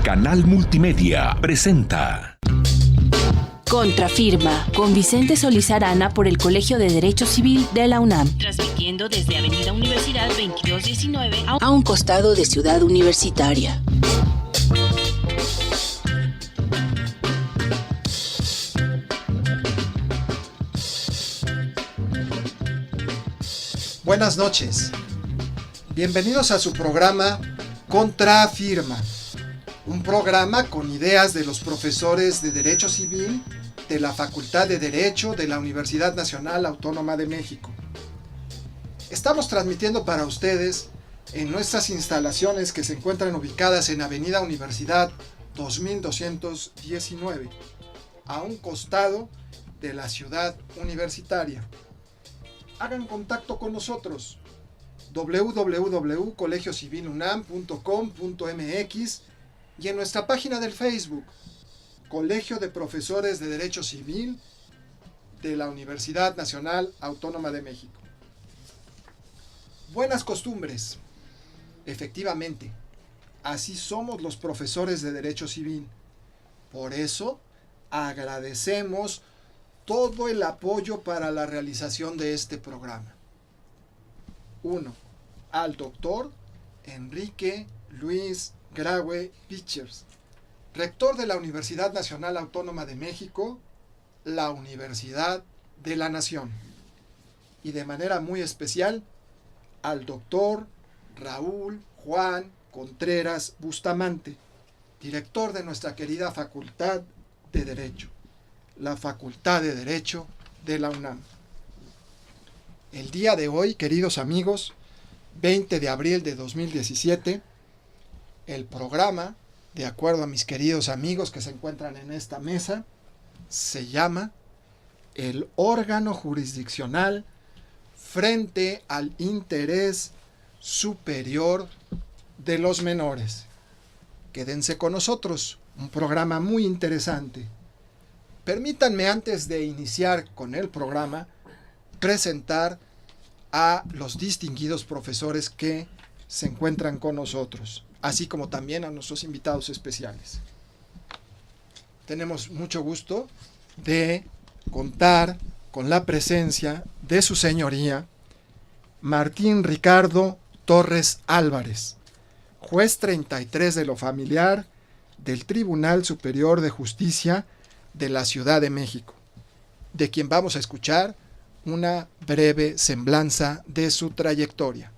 Canal Multimedia presenta Contrafirma, con Vicente Solís Arana por el Colegio de Derecho Civil de la UNAM. Transmitiendo desde Avenida Universidad 2219 a un costado de Ciudad Universitaria. Buenas noches. Bienvenidos a su programa Contrafirma, un programa con ideas de los profesores de Derecho Civil de la Facultad de Derecho de la Universidad Nacional Autónoma de México. Estamos transmitiendo para ustedes en nuestras instalaciones que se encuentran ubicadas en Avenida Universidad 2219, a un costado de la Ciudad Universitaria. Hagan contacto con nosotros www.colegiocivilunam.com.mx y en nuestra página del Facebook Colegio de Profesores de Derecho Civil de la Universidad Nacional Autónoma de México. Buenas costumbres. Efectivamente, así somos los profesores de Derecho Civil. Por eso agradecemos todo el apoyo para la realización de este programa. 1. Al doctor Enrique Luis Graue Pichers, rector de la Universidad Nacional Autónoma de México, la Universidad de la Nación. Y de manera muy especial, al doctor Raúl Juan Contreras Bustamante, director de nuestra querida Facultad de Derecho, la Facultad de Derecho de la UNAM. El día de hoy, queridos amigos, 20 de abril de 2017, el programa, de acuerdo a mis queridos amigos que se encuentran en esta mesa, se llama El órgano jurisdiccional frente al interés superior de los menores. Quédense con nosotros, un programa muy interesante. Permítanme, antes de iniciar con el programa, presentar a los distinguidos profesores que se encuentran con nosotros, así como también a nuestros invitados especiales. Tenemos mucho gusto de contar con la presencia de su señoría Martín Ricardo Torres Álvarez, juez 33 de lo familiar del Tribunal Superior de Justicia de la Ciudad de México, de quien vamos a escuchar una breve semblanza de su trayectoria.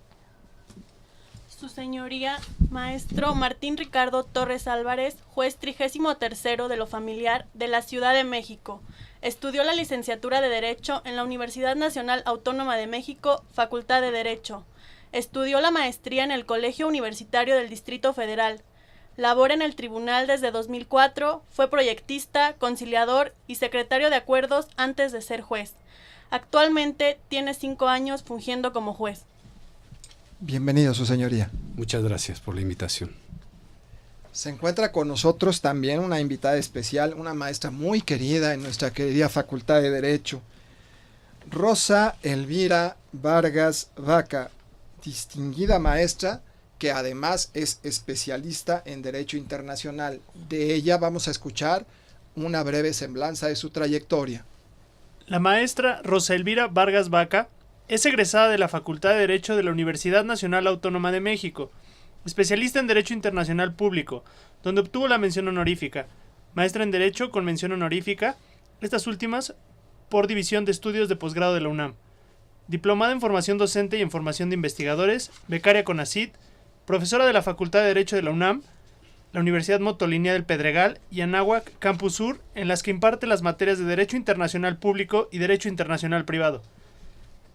Su señoría, maestro Martín Ricardo Torres Álvarez, juez 33º de lo familiar de la Ciudad de México. Estudió la licenciatura de Derecho en la Universidad Nacional Autónoma de México, Facultad de Derecho. Estudió la maestría en el Colegio Universitario del Distrito Federal. Labora en el tribunal desde 2004, fue proyectista, conciliador y secretario de acuerdos antes de ser juez. Actualmente tiene 5 años fungiendo como juez. Bienvenido, su señoría. Muchas gracias por la invitación. Se encuentra con nosotros también una invitada especial, una maestra muy querida en nuestra querida Facultad de Derecho, Rosa Elvira Vargas Vaca, distinguida maestra que además es especialista en Derecho Internacional. De ella vamos a escuchar una breve semblanza de su trayectoria. La maestra Rosa Elvira Vargas Vaca es egresada de la Facultad de Derecho de la Universidad Nacional Autónoma de México, especialista en Derecho Internacional Público, donde obtuvo la mención honorífica, maestra en Derecho con mención honorífica, estas últimas por División de Estudios de Posgrado de la UNAM, diplomada en Formación Docente y en Formación de Investigadores, becaria CONACYT, profesora de la Facultad de Derecho de la UNAM, la Universidad Motolinía del Pedregal y Anáhuac Campus Sur, en las que imparte las materias de Derecho Internacional Público y Derecho Internacional Privado.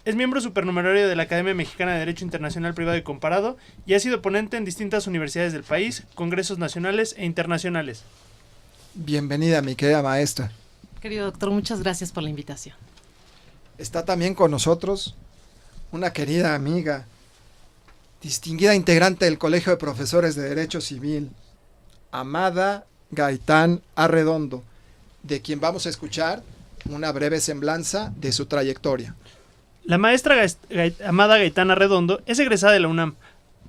Es miembro supernumerario de la Academia Mexicana de Derecho Internacional Privado y Comparado y ha sido ponente en distintas universidades del país, congresos nacionales e internacionales. Bienvenida, mi querida maestra. Querido doctor, muchas gracias por la invitación. Está también con nosotros una querida amiga, distinguida integrante del Colegio de Profesores de Derecho Civil, Amada Gaitán Arredondo, de quien vamos a escuchar una breve semblanza de su trayectoria. La maestra Amada Gaitán Arredondo es egresada de la UNAM,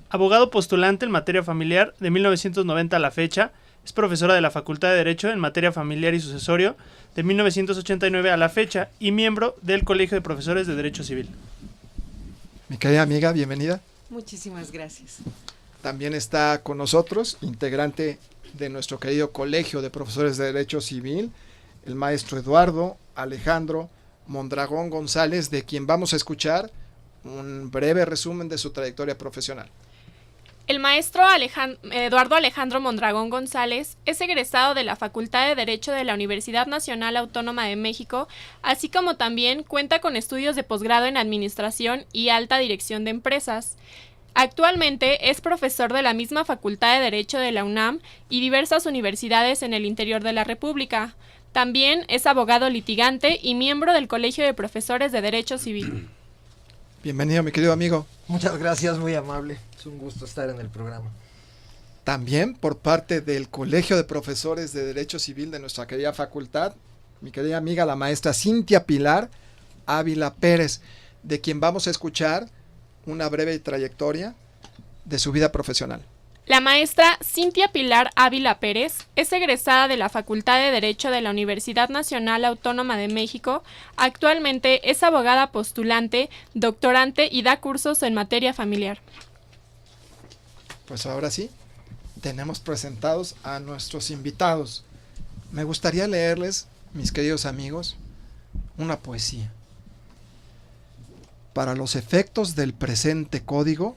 abogado postulante en materia familiar de 1990 a la fecha, Es profesora de la Facultad de Derecho en materia familiar y sucesorio de 1989 a la fecha y miembro del Colegio de Profesores de Derecho Civil. Mi querida amiga, bienvenida. Muchísimas gracias. También está con nosotros, integrante de nuestro querido Colegio de Profesores de Derecho Civil, el maestro Eduardo Alejandro Mondragón González, de quien vamos a escuchar un breve resumen de su trayectoria profesional. El maestro Eduardo Alejandro Mondragón González es egresado de la Facultad de Derecho de la Universidad Nacional Autónoma de México, así como también cuenta con estudios de posgrado en Administración y Alta Dirección de Empresas. Actualmente es profesor de la misma Facultad de Derecho de la UNAM y diversas universidades en el interior de la República. También es abogado litigante y miembro del Colegio de Profesores de Derecho Civil. Bienvenido, mi querido amigo. Muchas gracias, muy amable. Es un gusto estar en el programa. También por parte del Colegio de Profesores de Derecho Civil de nuestra querida facultad, mi querida amiga, la maestra Cintia Pilar Ávila Pérez, de quien vamos a escuchar una breve trayectoria de su vida profesional. La maestra Cintia Pilar Ávila Pérez es egresada de la Facultad de Derecho de la Universidad Nacional Autónoma de México. Actualmente es abogada postulante, doctorante y da cursos en materia familiar. Pues ahora sí, tenemos presentados a nuestros invitados. Me gustaría leerles, mis queridos amigos, una poesía. Para los efectos del presente código,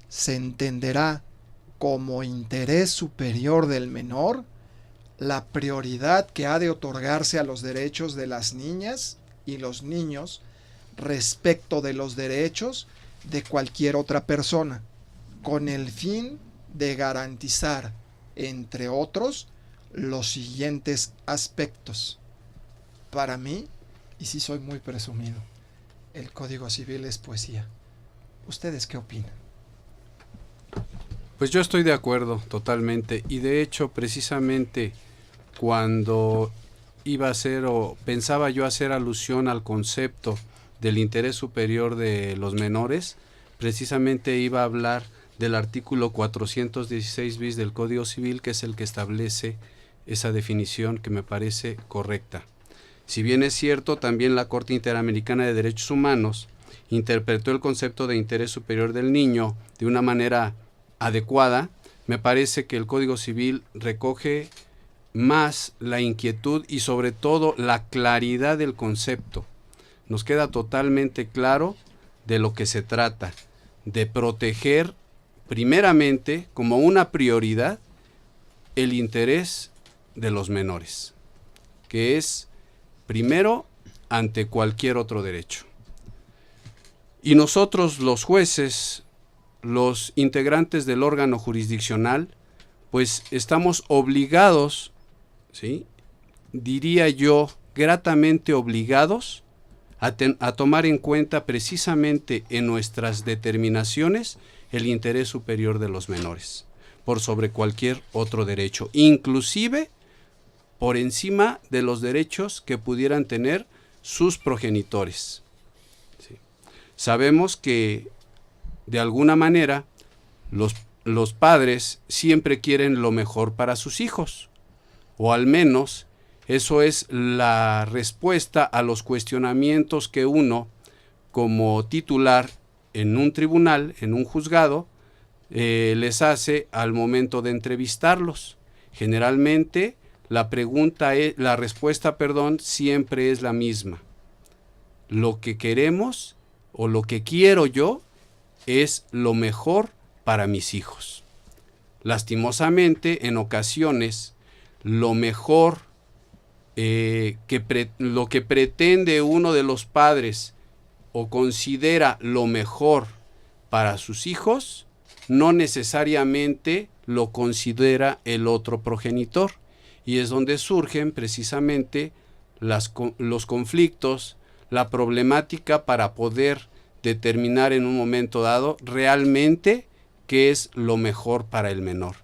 se entenderá como interés superior del menor la prioridad que ha de otorgarse a los derechos de las niñas y los niños respecto de los derechos de cualquier otra persona, con el fin de garantizar, entre otros, los siguientes aspectos. Para mí, y sí soy muy presumido, el Código Civil es poesía. ¿Ustedes qué opinan? Pues yo estoy de acuerdo totalmente, y de hecho precisamente cuando iba a hacer o pensaba yo hacer alusión al concepto del interés superior de los menores, precisamente iba a hablar del artículo 416 bis del Código Civil, que es el que establece esa definición que me parece correcta. Si bien es cierto, también la Corte Interamericana de Derechos Humanos interpretó el concepto de interés superior del niño de una manera adecuada, me parece que el Código Civil recoge más la inquietud y sobre todo la claridad del concepto. Nos queda totalmente claro de lo que se trata, de proteger primeramente como una prioridad el interés de los menores, que es primero ante cualquier otro derecho. Y nosotros los jueces, los integrantes del órgano jurisdiccional, pues estamos obligados, ¿sí?, diría yo, gratamente obligados a tomar en cuenta precisamente en nuestras determinaciones el interés superior de los menores, por sobre cualquier otro derecho, inclusive por encima de los derechos que pudieran tener sus progenitores. ¿Sí? Sabemos que de alguna manera los padres siempre quieren lo mejor para sus hijos, o al menos eso es la respuesta a los cuestionamientos que uno, como titular en un tribunal, en un juzgado, les hace al momento de entrevistarlos. Generalmente la respuesta, siempre es la misma. Lo que queremos o lo que quiero yo es lo mejor para mis hijos. Lastimosamente, en ocasiones, lo mejor, lo que pretende uno de los padres o considera lo mejor para sus hijos, no necesariamente lo considera el otro progenitor. Y es donde surgen precisamente los conflictos, la problemática para poder determinar en un momento dado realmente qué es lo mejor para el menor.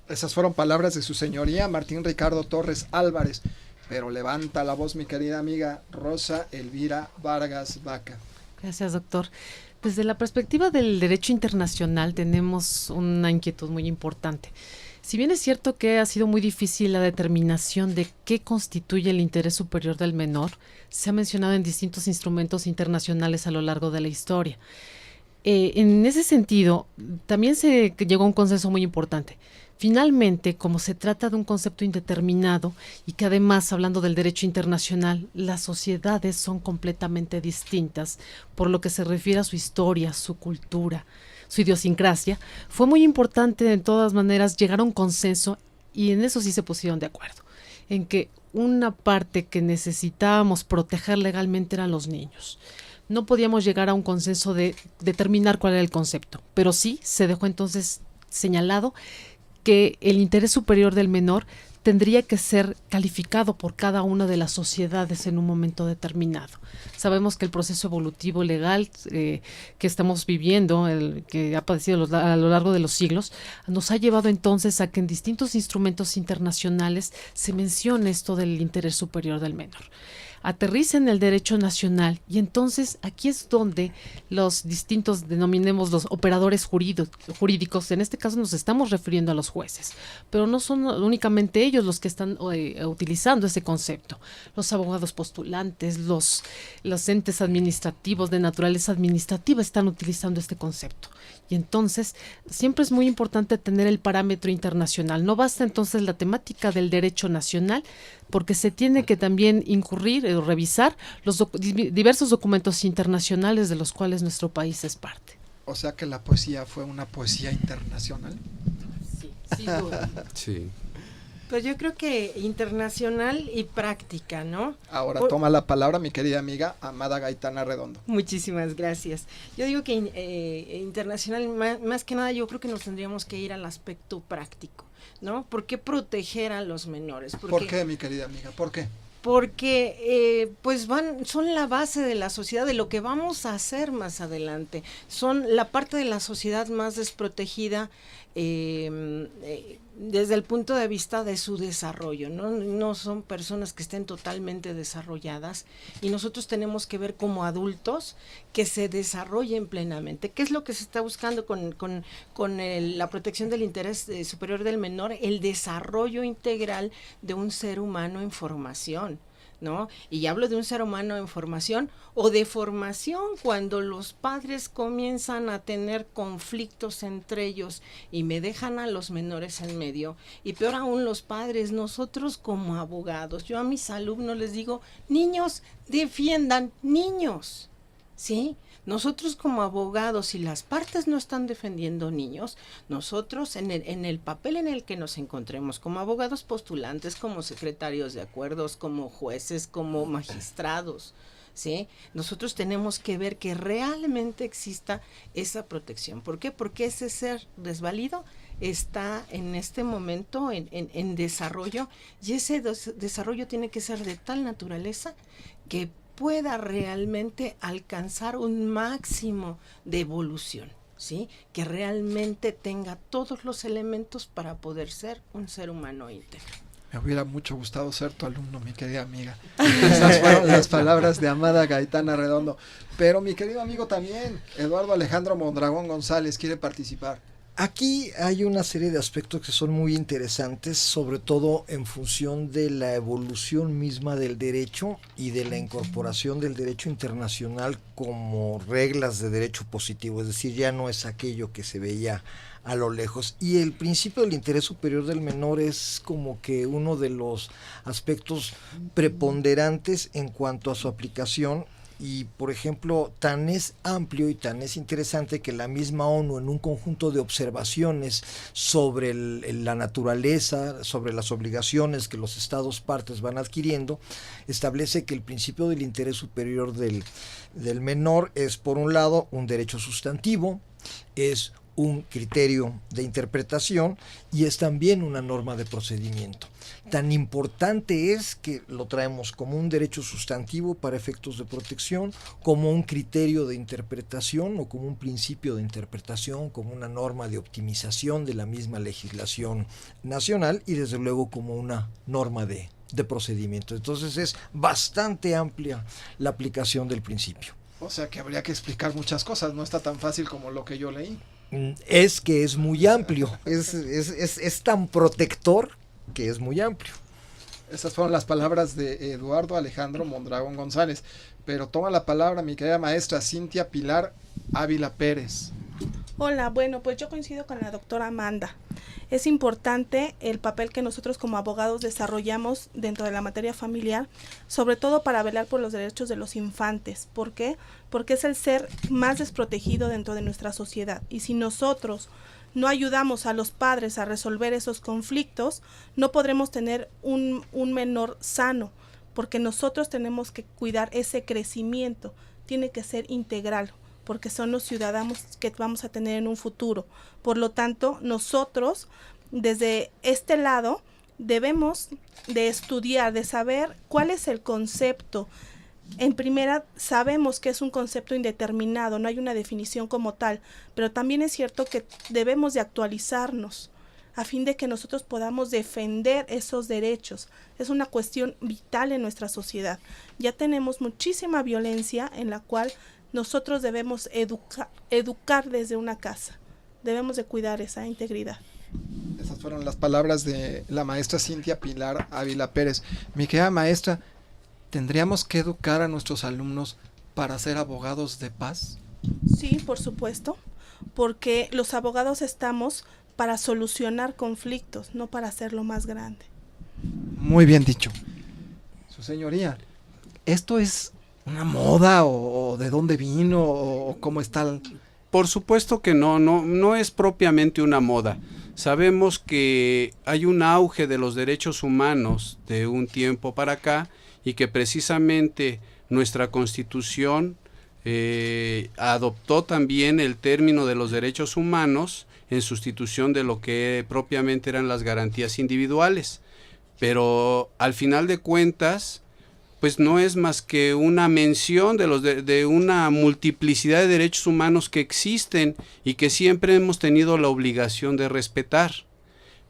Esas fueron palabras de su señoría Martín Ricardo Torres Álvarez, pero levanta la voz mi querida amiga Rosa Elvira Vargas Vaca. Gracias, doctor. Desde la perspectiva del derecho internacional tenemos una inquietud muy importante. Si bien es cierto que ha sido muy difícil la determinación de qué constituye el interés superior del menor, se ha mencionado en distintos instrumentos internacionales a lo largo de la historia. En ese sentido, también se llegó a un consenso muy importante. Finalmente, como se trata de un concepto indeterminado y que además, hablando del derecho internacional, las sociedades son completamente distintas por lo que se refiere a su historia, su cultura, su idiosincrasia, fue muy importante de todas maneras llegar a un consenso, y en eso sí se pusieron de acuerdo, en que una parte que necesitábamos proteger legalmente eran los niños. No podíamos llegar a un consenso de determinar cuál era el concepto, pero sí se dejó entonces señalado que el interés superior del menor tendría que ser calificado por cada una de las sociedades en un momento determinado. Sabemos que el proceso evolutivo legal que estamos viviendo, que ha padecido a lo largo de los siglos, nos ha llevado entonces a que en distintos instrumentos internacionales se mencione esto del interés superior del menor. Aterriza en el derecho nacional, y entonces aquí es donde los distintos, denominemos los operadores jurídicos, en este caso nos estamos refiriendo a los jueces, pero no son únicamente ellos los que están utilizando ese concepto. Los abogados postulantes, los entes administrativos de naturaleza administrativa están utilizando este concepto. Y entonces siempre es muy importante tener el parámetro internacional. No basta entonces la temática del derecho nacional, porque se tiene que también incurrir o revisar los diversos documentos internacionales de los cuales nuestro país es parte. O sea que la poesía fue una poesía internacional. Sí, sin duda. Sí. Pues yo creo que internacional y práctica, ¿no? Ahora toma la palabra mi querida amiga Amada Gaitana Redondo. Muchísimas gracias. Yo digo que internacional, más que nada, yo creo que nos tendríamos que ir al aspecto práctico, ¿no? ¿Por qué proteger a los menores? ¿Por qué, mi querida amiga? ¿Por qué? Porque pues son la base de la sociedad, de lo que vamos a hacer más adelante. Son la parte de la sociedad más desprotegida desde el punto de vista de su desarrollo, ¿no? No son personas que estén totalmente desarrolladas, y nosotros tenemos que ver como adultos que se desarrollen plenamente. ¿Qué es lo que se está buscando con la protección del interés superior del menor? El desarrollo integral de un ser humano en formación, ¿no? Y hablo de un ser humano en formación o de formación cuando los padres comienzan a tener conflictos entre ellos y me dejan a los menores en medio, y peor aún los padres, nosotros como abogados, yo a mis alumnos les digo, niños, defiendan niños, ¿sí? Nosotros como abogados, si las partes no están defendiendo niños, nosotros en el papel en el que nos encontremos, como abogados postulantes, como secretarios de acuerdos, como jueces, como magistrados, ¿sí? Nosotros tenemos que ver que realmente exista esa protección. ¿Por qué? Porque ese ser desvalido está en este momento en desarrollo, y ese desarrollo tiene que ser de tal naturaleza que pueda realmente alcanzar un máximo de evolución, ¿sí? Que realmente tenga todos los elementos para poder ser un ser humano íntegro. Me hubiera mucho gustado ser tu alumno, mi querida amiga. Esas fueron las palabras de Amada Gaitana Redondo. Pero mi querido amigo también, Eduardo Alejandro Mondragón González, quiere participar. Aquí hay una serie de aspectos que son muy interesantes, sobre todo en función de la evolución misma del derecho y de la incorporación del derecho internacional como reglas de derecho positivo, es decir, ya no es aquello que se veía a lo lejos. Y el principio del interés superior del menor es como que uno de los aspectos preponderantes en cuanto a su aplicación. Y, por ejemplo, tan es amplio y tan es interesante que la misma ONU, en un conjunto de observaciones sobre la naturaleza, sobre las obligaciones que los estados partes van adquiriendo, establece que el principio del interés superior del menor es, por un lado, un derecho sustantivo, es un criterio de interpretación y es también una norma de procedimiento. Tan importante es que lo traemos como un derecho sustantivo para efectos de protección, como un criterio de interpretación o como un principio de interpretación, como una norma de optimización de la misma legislación nacional y desde luego como una norma de procedimiento. Entonces es bastante amplia la aplicación del principio. O sea que habría que explicar muchas cosas, no está tan fácil como lo que yo leí. es que es muy amplio, es tan protector que es muy amplio. Esas fueron las palabras de Eduardo Alejandro Mondragón González. Pero toma la palabra mi querida maestra Cintia Pilar Ávila Pérez. Hola, bueno, pues yo coincido con la doctora Amanda. Es importante el papel que nosotros como abogados desarrollamos dentro de la materia familiar, sobre todo para velar por los derechos de los infantes. ¿Por qué? Porque es el ser más desprotegido dentro de nuestra sociedad. Y si nosotros no ayudamos a los padres a resolver esos conflictos, no podremos tener un menor sano, porque nosotros tenemos que cuidar ese crecimiento, tiene que ser integral, porque son los ciudadanos que vamos a tener en un futuro. Por lo tanto, nosotros, desde este lado, debemos de estudiar, de saber cuál es el concepto. En primera, sabemos que es un concepto indeterminado, no hay una definición como tal, pero también es cierto que debemos de actualizarnos a fin de que nosotros podamos defender esos derechos. Es una cuestión vital en nuestra sociedad. Ya tenemos muchísima violencia en la cual nosotros debemos educar desde una casa. Debemos de cuidar esa integridad. Esas fueron las palabras de la maestra Cintia Pilar Ávila Pérez. Mi querida maestra, ¿tendríamos que educar a nuestros alumnos para ser abogados de paz? Sí, por supuesto, porque los abogados estamos para solucionar conflictos, no para hacerlo más grande. Muy bien dicho. Su señoría, ¿esto es una moda o de dónde vino o cómo está? Por supuesto que no es propiamente una moda. Sabemos que hay un auge de los derechos humanos de un tiempo para acá y que precisamente nuestra Constitución adoptó también el término de los derechos humanos en sustitución de lo que propiamente eran las garantías individuales. Pero al final de cuentas, pues no es más que una mención de una multiplicidad de derechos humanos que existen y que siempre hemos tenido la obligación de respetar.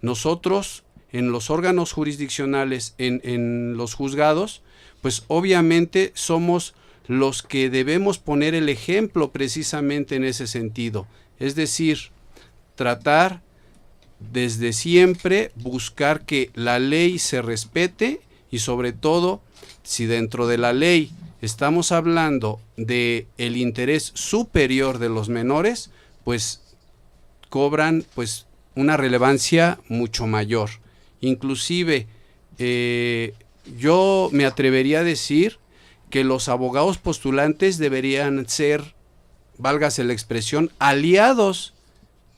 Nosotros, en los órganos jurisdiccionales, en los juzgados, pues obviamente somos los que debemos poner el ejemplo precisamente en ese sentido. Es decir, tratar desde siempre, buscar que la ley se respete y sobre todo, si dentro de la ley estamos hablando de el interés superior de los menores, pues cobran pues una relevancia mucho mayor. Inclusive, yo me atrevería a decir que los abogados postulantes deberían ser, válgase la expresión, aliados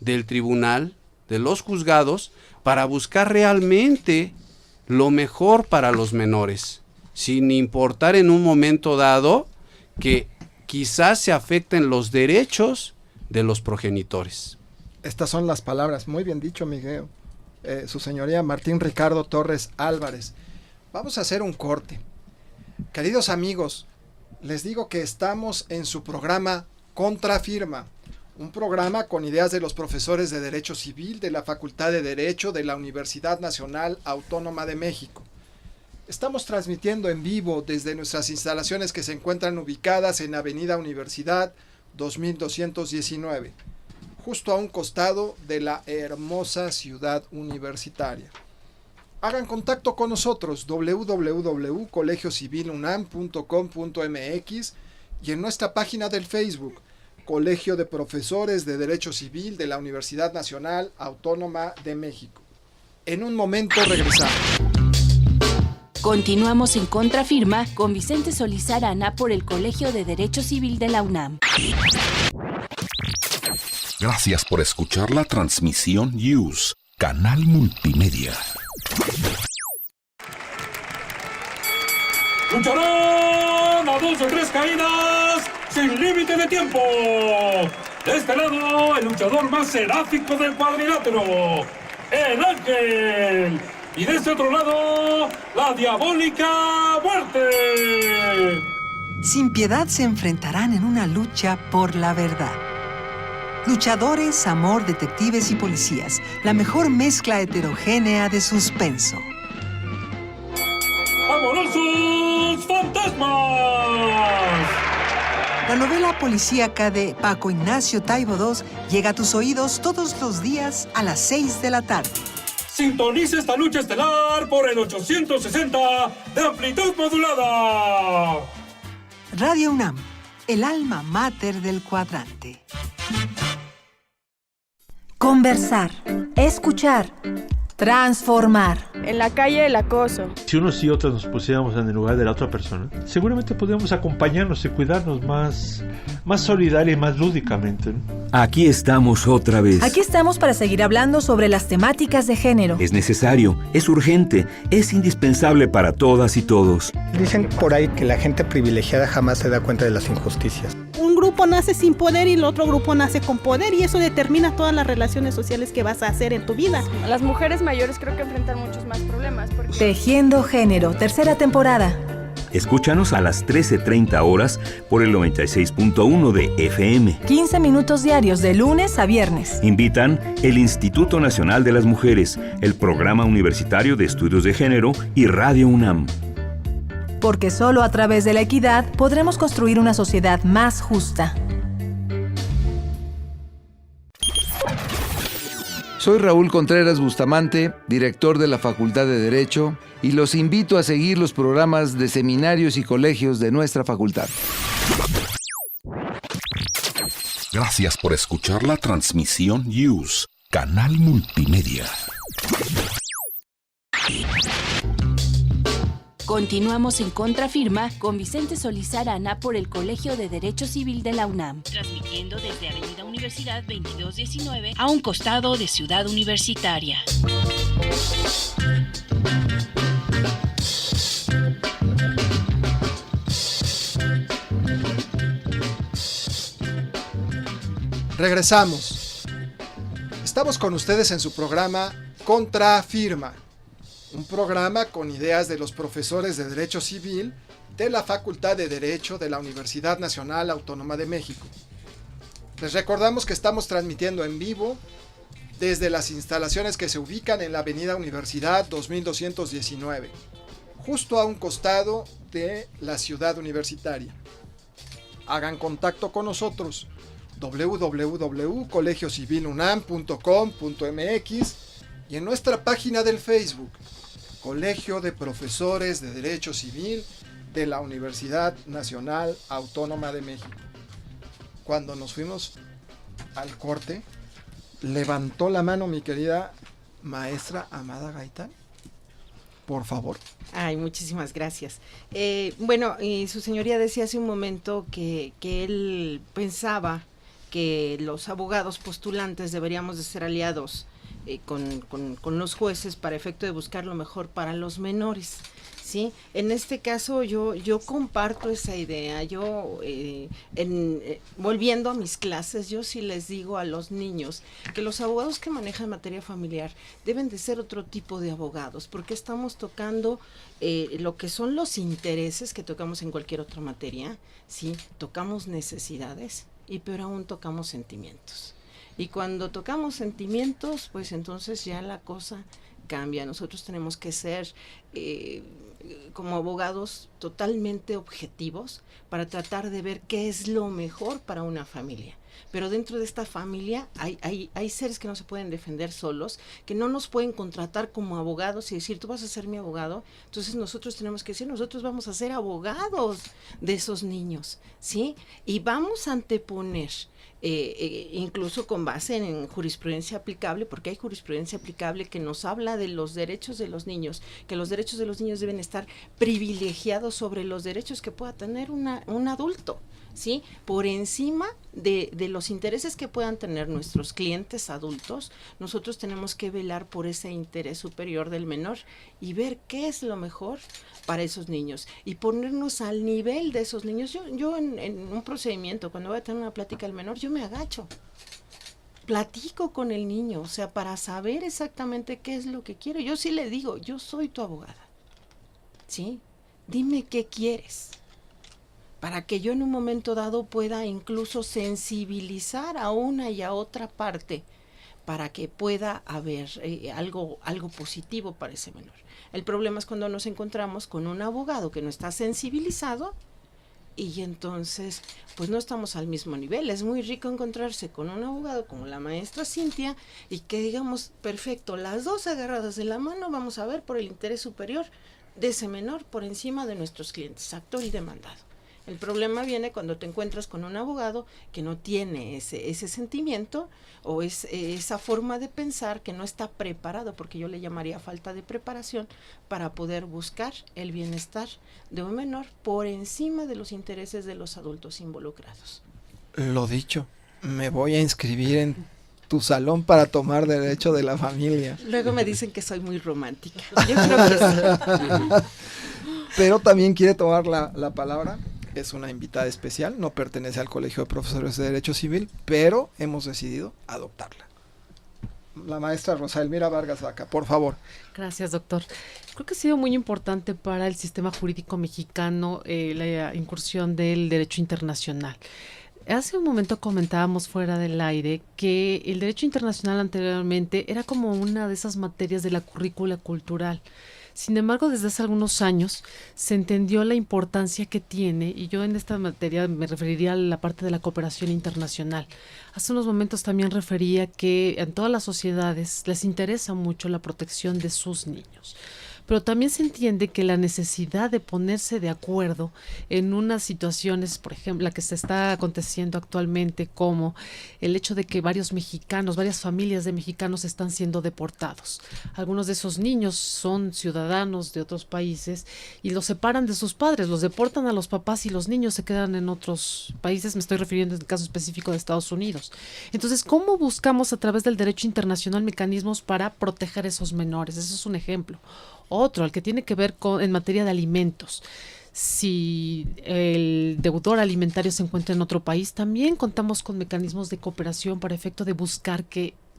del tribunal, de los juzgados, para buscar realmente lo mejor para los menores, sin importar en un momento dado que quizás se afecten los derechos de los progenitores. Estas son las palabras, muy bien dicho, Miguel. Su señoría Martín Ricardo Torres Álvarez. Vamos a hacer un corte. Queridos amigos, les digo que estamos en su programa Contrafirma, un programa con ideas de los profesores de Derecho Civil de la Facultad de Derecho de la Universidad Nacional Autónoma de México. Estamos transmitiendo en vivo desde nuestras instalaciones que se encuentran ubicadas en Avenida Universidad 2219, justo a un costado de la hermosa ciudad universitaria. Hagan contacto con nosotros www.colegiocivilunam.com.mx y en nuestra página del Facebook, Colegio de Profesores de Derecho Civil de la Universidad Nacional Autónoma de México. En un momento regresamos. Continuamos en Contrafirma con Vicente Solís Arana por el Colegio de Derecho Civil de la UNAM. Gracias por escuchar la transmisión News, Canal Multimedia. Lucharán a 2 o 3 caídas sin límite de tiempo. De este lado, el luchador más seráfico del cuadrilátero, el Ángel. Y de este otro lado, la diabólica Muerte. Sin piedad se enfrentarán en una lucha por la verdad. Luchadores, amor, detectives y policías. La mejor mezcla heterogénea de suspenso. ¡Amorosos fantasmas! La novela policíaca de Paco Ignacio Taibo II llega a tus oídos todos los días a las 6 de la tarde. Sintoniza esta lucha estelar por el 860 de amplitud modulada. Radio UNAM, el alma mater del cuadrante. Conversar, escuchar, transformar. En la calle el acoso. Si unos y otras nos pusiéramos en el lugar de la otra persona, seguramente podríamos acompañarnos y cuidarnos más solidaria y más lúdicamente, ¿no? Aquí estamos otra vez. Aquí estamos para seguir hablando sobre las temáticas de género. Es necesario, es urgente, es indispensable para todas y todos. Dicen por ahí que la gente privilegiada jamás se da cuenta de las injusticias. Un grupo nace sin poder y el otro grupo nace con poder, y eso determina todas las relaciones sociales que vas a hacer en tu vida. Las mujeres mayores creo que enfrentan muchos más problemas. Tejiendo Género, tercera temporada. Escúchanos a las 13:30 horas por el 96.1 de FM. 15 minutos diarios de lunes a viernes. Invitan el Instituto Nacional de las Mujeres, el Programa Universitario de Estudios de Género y Radio UNAM. Porque solo a través de la equidad podremos construir una sociedad más justa. Soy Raúl Contreras Bustamante, director de la Facultad de Derecho, y los invito a seguir los programas de seminarios y colegios de nuestra facultad. Gracias por escuchar la transmisión News, Canal Multimedia. Continuamos en Contrafirma con Vicente Solís Arana por el Colegio de Derecho Civil de la UNAM. Transmitiendo desde Avenida Universidad 2219 a un costado de Ciudad Universitaria. Regresamos. Estamos con ustedes en su programa Contrafirma. Un programa con ideas de los profesores de Derecho Civil de la Facultad de Derecho de la Universidad Nacional Autónoma de México. Les recordamos que estamos transmitiendo en vivo desde las instalaciones que se ubican en la Avenida Universidad 2219, justo a un costado de la Ciudad Universitaria. Hagan contacto con nosotros www.colegiocivilunam.com.mx y en nuestra página del Facebook Colegio de Profesores de Derecho Civil de la Universidad Nacional Autónoma de México. Cuando nos fuimos al corte, levantó la mano mi querida maestra Amada Gaitán. Por favor. Ay, muchísimas gracias. Bueno, su señoría decía hace un momento que él pensaba que los abogados postulantes deberíamos de ser aliados con los jueces para efecto de buscar lo mejor para los menores, ¿sí? En este caso yo comparto esa idea. Yo volviendo a mis clases, yo sí les digo a los niños que los abogados que manejan materia familiar deben de ser otro tipo de abogados, porque estamos tocando lo que son los intereses que tocamos en cualquier otra materia, ¿sí? Tocamos necesidades y peor aún tocamos sentimientos. Y cuando tocamos sentimientos, pues entonces ya la cosa cambia. Nosotros tenemos que ser como abogados totalmente objetivos para tratar de ver qué es lo mejor para una familia. Pero dentro de esta familia hay seres que no se pueden defender solos, que no nos pueden contratar como abogados y decir, tú vas a ser mi abogado. Entonces nosotros tenemos que decir, nosotros vamos a ser abogados de esos niños, ¿sí? Y vamos a anteponer, incluso con base en jurisprudencia aplicable, porque hay jurisprudencia aplicable que nos habla de los derechos de los niños, que los derechos de los niños deben estar privilegiados sobre los derechos que pueda tener un adulto, ¿sí? Por encima de los intereses que puedan tener nuestros clientes adultos, nosotros tenemos que velar por ese interés superior del menor y ver qué es lo mejor para esos niños y ponernos al nivel de esos niños. Yo en un procedimiento, cuando voy a tener una plática al menor, yo me agacho, platico con el niño, o sea, para saber exactamente qué es lo que quiere. Yo sí le digo, yo soy tu abogada, ¿sí? Dime qué quieres, para que yo en un momento dado pueda incluso sensibilizar a una y a otra parte, para que pueda haber algo positivo para ese menor. El problema es cuando nos encontramos con un abogado que no está sensibilizado y entonces pues no estamos al mismo nivel. Es muy rico encontrarse con un abogado como la maestra Cintia y que digamos, perfecto, las dos agarradas de la mano vamos a ver por el interés superior de ese menor por encima de nuestros clientes, actor y demandado. El problema viene cuando te encuentras con un abogado que no tiene ese sentimiento o esa forma de pensar, que no está preparado, porque yo le llamaría falta de preparación, para poder buscar el bienestar de un menor por encima de los intereses de los adultos involucrados. Lo dicho, me voy a inscribir en tu salón para tomar derecho de la familia. Luego me dicen que soy muy romántica. Yo creo que sí. Pero también quiere tomar la palabra. Es una invitada especial, no pertenece al Colegio de Profesores de Derecho Civil, pero hemos decidido adoptarla. La maestra Rosa Elvira Vargas Vaca, por favor. Gracias, doctor. Creo que ha sido muy importante para el sistema jurídico mexicano la incursión del derecho internacional. Hace un momento comentábamos fuera del aire que el derecho internacional anteriormente era como una de esas materias de la currícula cultural. Sin embargo, desde hace algunos años se entendió la importancia que tiene, y yo en esta materia me referiría a la parte de la cooperación internacional. Hace unos momentos también refería que en todas las sociedades les interesa mucho la protección de sus niños. Pero también se entiende que la necesidad de ponerse de acuerdo en unas situaciones, por ejemplo, la que se está aconteciendo actualmente, como el hecho de que varias familias de mexicanos están siendo deportados. Algunos de esos niños son ciudadanos de otros países y los separan de sus padres, los deportan a los papás y los niños se quedan en otros países. Me estoy refiriendo en el caso específico de Estados Unidos. Entonces, ¿cómo buscamos a través del derecho internacional mecanismos para proteger a esos menores? Eso es un ejemplo. Otro, el que tiene que ver en materia de alimentos. Si el deudor alimentario se encuentra en otro país, también contamos con mecanismos de cooperación para efecto de buscar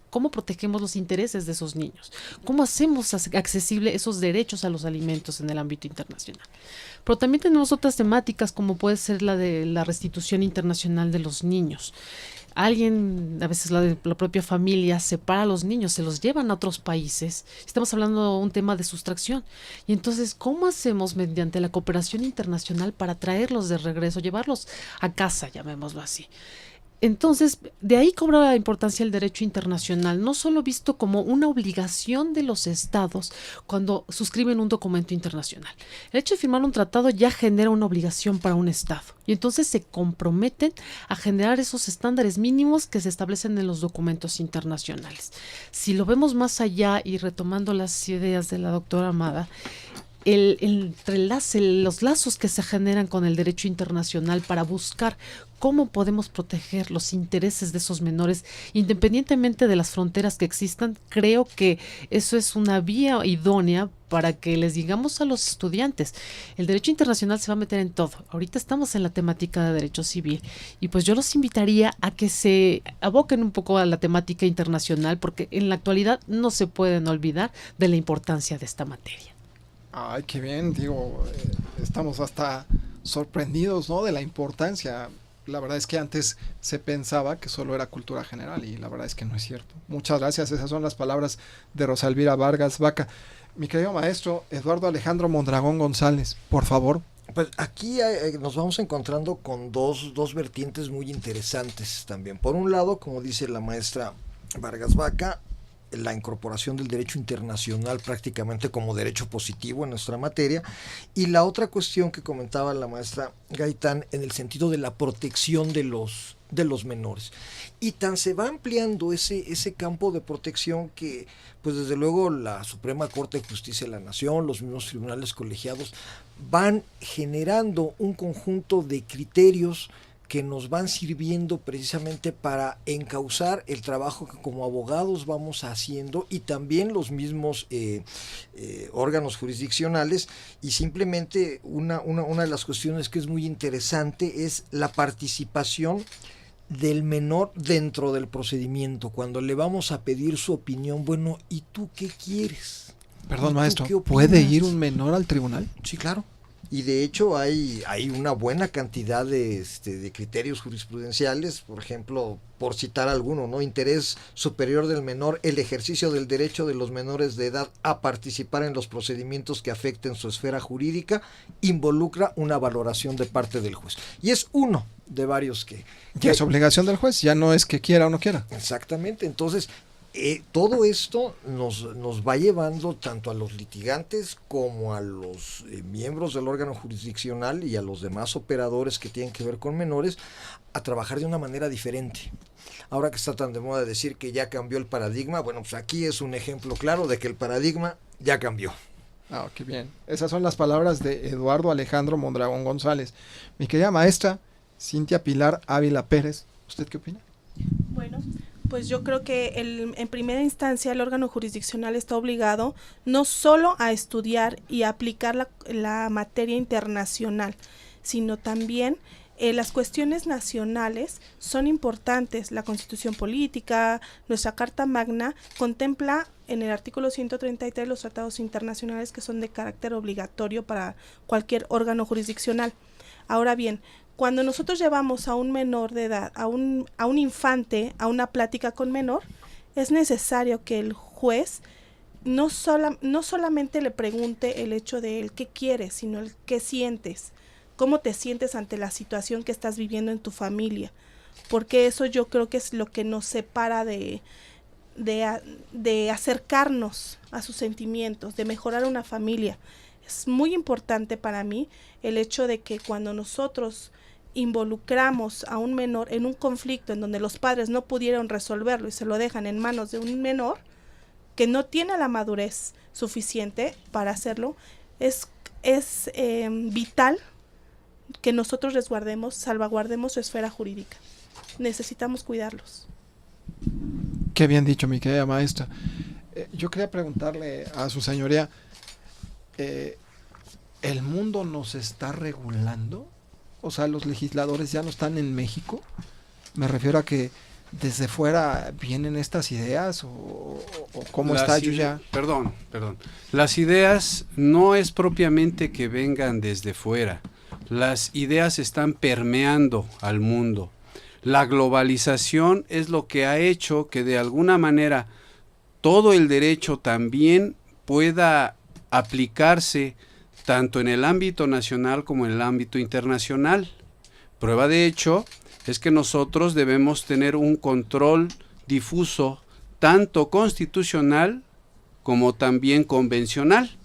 cómo protegemos los intereses de esos niños, cómo hacemos accesible esos derechos a los alimentos en el ámbito internacional. Pero también tenemos otras temáticas, como puede ser la de la restitución internacional de los niños. Alguien, a veces la propia familia, separa a los niños, se los llevan a otros países. Estamos hablando de un tema de sustracción. Y entonces, ¿cómo hacemos mediante la cooperación internacional para traerlos de regreso, llevarlos a casa, llamémoslo así? Entonces, de ahí cobra importancia el derecho internacional, no solo visto como una obligación de los estados cuando suscriben un documento internacional. El hecho de firmar un tratado ya genera una obligación para un estado y entonces se comprometen a generar esos estándares mínimos que se establecen en los documentos internacionales. Si lo vemos más allá y retomando las ideas de la doctora Amada, el entrelace, los lazos que se generan con el derecho internacional para buscar cómo podemos proteger los intereses de esos menores, independientemente de las fronteras que existan, creo que eso es una vía idónea para que les digamos a los estudiantes, el derecho internacional se va a meter en todo. Ahorita estamos en la temática de derecho civil y pues yo los invitaría a que se aboquen un poco a la temática internacional, porque en la actualidad no se pueden olvidar de la importancia de esta materia. Ay, qué bien, estamos hasta sorprendidos, ¿no?, de la importancia. La verdad es que antes se pensaba que solo era cultura general y la verdad es que no es cierto. Muchas gracias, esas son las palabras de Rosa Elvira Vargas Vaca. Mi querido maestro Eduardo Alejandro Mondragón González, por favor. Pues aquí nos vamos encontrando con dos vertientes muy interesantes también. Por un lado, como dice la maestra Vargas Vaca, la incorporación del derecho internacional prácticamente como derecho positivo en nuestra materia, y la otra cuestión que comentaba la maestra Gaitán en el sentido de la protección de los menores. Y tan se va ampliando ese campo de protección que, pues desde luego, la Suprema Corte de Justicia de la Nación, los mismos tribunales colegiados, van generando un conjunto de criterios que nos van sirviendo precisamente para encauzar el trabajo que como abogados vamos haciendo, y también los mismos órganos jurisdiccionales. Y simplemente una de las cuestiones que es muy interesante es la participación del menor dentro del procedimiento, cuando le vamos a pedir su opinión. Bueno, ¿y tú qué quieres? Perdón, maestro, ¿puede ir un menor al tribunal? Sí, claro. Y de hecho hay una buena cantidad de criterios jurisprudenciales, por ejemplo, por citar alguno, ¿no? Interés superior del menor, el ejercicio del derecho de los menores de edad a participar en los procedimientos que afecten su esfera jurídica, involucra una valoración de parte del juez. Y es uno de varios que es obligación del juez, ya no es que quiera o no quiera. Exactamente, entonces todo esto nos va llevando tanto a los litigantes como a los miembros del órgano jurisdiccional y a los demás operadores que tienen que ver con menores a trabajar de una manera diferente. Ahora que está tan de moda decir que ya cambió el paradigma, bueno, pues aquí es un ejemplo claro de que el paradigma ya cambió. Ah, qué bien. Esas son las palabras de Eduardo Alejandro Mondragón González. Mi querida maestra Cintia Pilar Ávila Pérez, ¿usted qué opina? Bueno, pues yo creo que en primera instancia el órgano jurisdiccional está obligado no solo a estudiar y a aplicar la materia internacional, sino también las cuestiones nacionales son importantes. La Constitución Política, nuestra Carta Magna, contempla en el artículo 133 los tratados internacionales que son de carácter obligatorio para cualquier órgano jurisdiccional. Ahora bien, cuando nosotros llevamos a un menor de edad, a un infante, a una plática con menor, es necesario que el juez no solamente le pregunte el hecho de él qué quieres, sino el qué sientes, cómo te sientes ante la situación que estás viviendo en tu familia, porque eso yo creo que es lo que nos separa de acercarnos a sus sentimientos, de mejorar una familia. Es muy importante para mí el hecho de que cuando nosotros involucramos a un menor en un conflicto en donde los padres no pudieron resolverlo y se lo dejan en manos de un menor que no tiene la madurez suficiente para hacerlo, es vital que nosotros salvaguardemos su esfera jurídica. Necesitamos cuidarlos. Qué bien dicho, mi querida maestra. Yo quería preguntarle a su señoría, ¿el mundo nos está regulando? O sea, ¿los legisladores ya no están en México? Me refiero a que desde fuera vienen estas ideas o cómo está yo ya. Perdón. Las ideas no es propiamente que vengan desde fuera. Las ideas están permeando al mundo. La globalización es lo que ha hecho que de alguna manera todo el derecho también pueda aplicarse tanto en el ámbito nacional como en el ámbito internacional. Prueba de hecho es que nosotros debemos tener un control difuso, tanto constitucional como también convencional.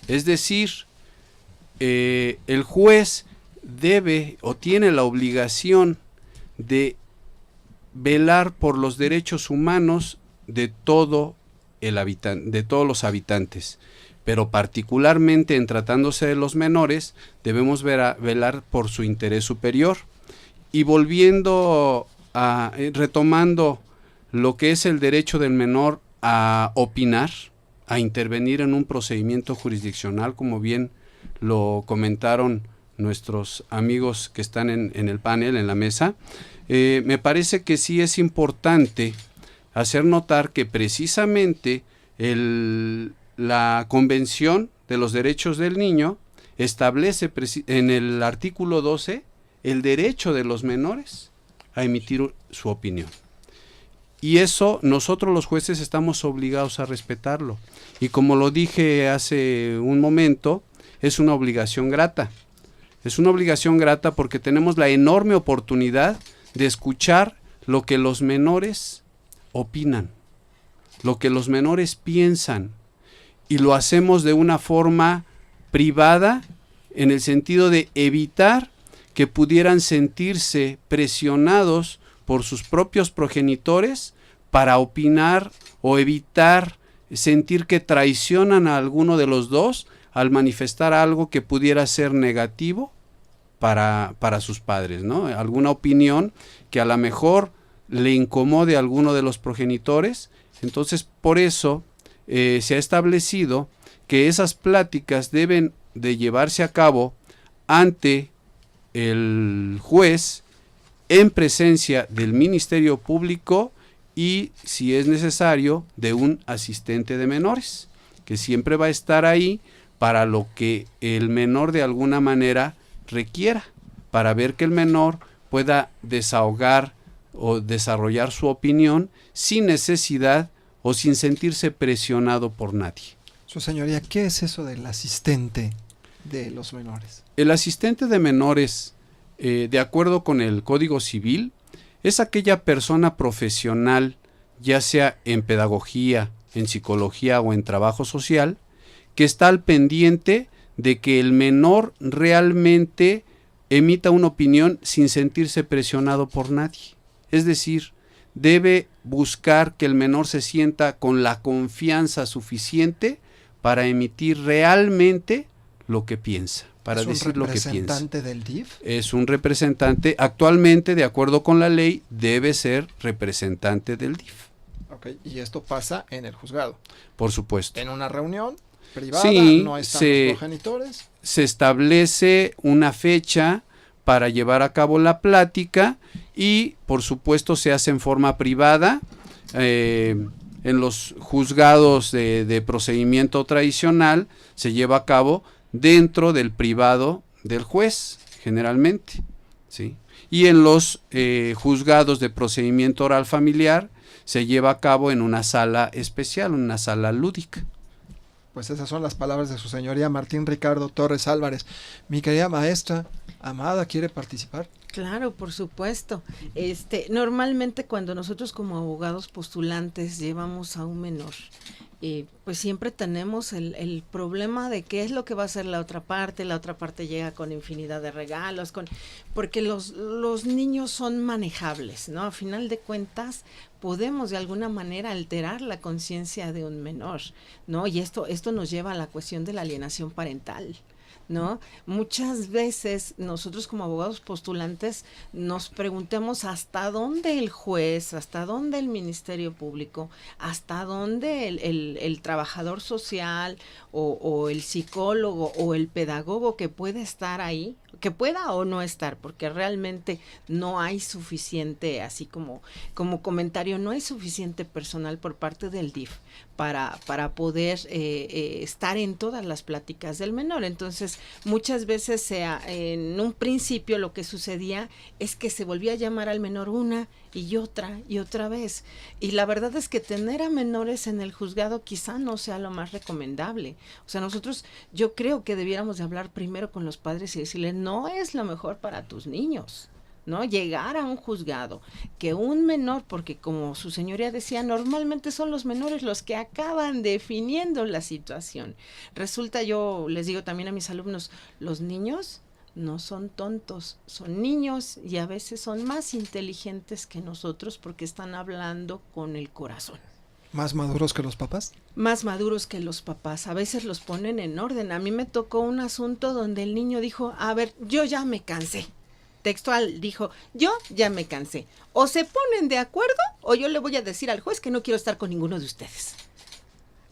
Es decir, el juez debe o tiene la obligación de velar por los derechos humanos de todos los habitantes. Pero particularmente en tratándose de los menores, debemos velar por su interés superior. Y retomando lo que es el derecho del menor a opinar, a intervenir en un procedimiento jurisdiccional, como bien lo comentaron nuestros amigos que están en el panel, en la mesa, me parece que sí es importante hacer notar que precisamente la Convención de los Derechos del Niño establece en el artículo 12 el derecho de los menores a emitir su opinión. Y eso nosotros los jueces estamos obligados a respetarlo. Y como lo dije hace un momento, es una obligación grata. Es una obligación grata porque tenemos la enorme oportunidad de escuchar lo que los menores opinan, lo que los menores piensan. Y lo hacemos de una forma privada, en el sentido de evitar que pudieran sentirse presionados por sus propios progenitores para opinar o evitar sentir que traicionan a alguno de los dos al manifestar algo que pudiera ser negativo para sus padres, ¿no? Alguna opinión que a lo mejor le incomode a alguno de los progenitores. Entonces, por eso se ha establecido que esas pláticas deben de llevarse a cabo ante el juez en presencia del Ministerio Público y, si es necesario, de un asistente de menores, que siempre va a estar ahí para lo que el menor de alguna manera requiera, para ver que el menor pueda desahogar o desarrollar su opinión sin necesidad o sin sentirse presionado por nadie. Su señoría, ¿qué es eso del asistente de los menores? El asistente de menores, de acuerdo con el Código Civil, es aquella persona profesional, ya sea en pedagogía, en psicología o en trabajo social, que está al pendiente de que el menor realmente emita una opinión sin sentirse presionado por nadie. Es decir, debe buscar que el menor se sienta con la confianza suficiente para emitir realmente lo que piensa, para decir lo que piensa. ¿Es un representante del DIF? Es un representante, actualmente, de acuerdo con la ley, debe ser representante del DIF. Ok, y esto pasa en el juzgado. Por supuesto. En una reunión privada, sí, no están los progenitores. Se establece una fecha para llevar a cabo la plática y, por supuesto, se hace en forma privada. En los juzgados de procedimiento tradicional se lleva a cabo dentro del privado del juez, generalmente, ¿sí? Y en los juzgados de procedimiento oral familiar se lleva a cabo en una sala especial, una sala lúdica. Pues esas son las palabras de su señoría Martín Ricardo Torres Álvarez. Mi querida maestra, Amada, ¿quiere participar? Claro, por supuesto. Normalmente cuando nosotros como abogados postulantes llevamos a un menor, pues siempre tenemos el problema de qué es lo que va a hacer la otra parte llega con infinidad de regalos, porque los niños son manejables, ¿no? A final de cuentas podemos de alguna manera alterar la conciencia de un menor, ¿no? Y esto nos lleva a la cuestión de la alienación parental, ¿no? Muchas veces nosotros como abogados postulantes nos preguntamos hasta dónde el juez, hasta dónde el Ministerio Público, hasta dónde el trabajador social o el psicólogo o el pedagogo que puede estar ahí, que pueda o no estar, porque realmente no hay suficiente, así como comentario, no hay suficiente personal por parte del DIF para poder estar en todas las pláticas del menor. Entonces, muchas veces en un principio lo que sucedía es que se volvía a llamar al menor una y otra vez. Y la verdad es que tener a menores en el juzgado quizá no sea lo más recomendable. O sea, yo creo que debiéramos de hablar primero con los padres y decirles, no es lo mejor para tus niños, ¿no? Llegar a un juzgado, que un menor, porque como su señoría decía, normalmente son los menores los que acaban definiendo la situación. Resulta, yo les digo también a mis alumnos, los niños no son tontos, son niños y a veces son más inteligentes que nosotros porque están hablando con el corazón. ¿Más maduros que los papás? Más maduros que los papás, a veces los ponen en orden. A mí me tocó un asunto donde el niño dijo, a ver, yo ya me cansé. Textual, dijo, yo ya me cansé. O se ponen de acuerdo o yo le voy a decir al juez que no quiero estar con ninguno de ustedes.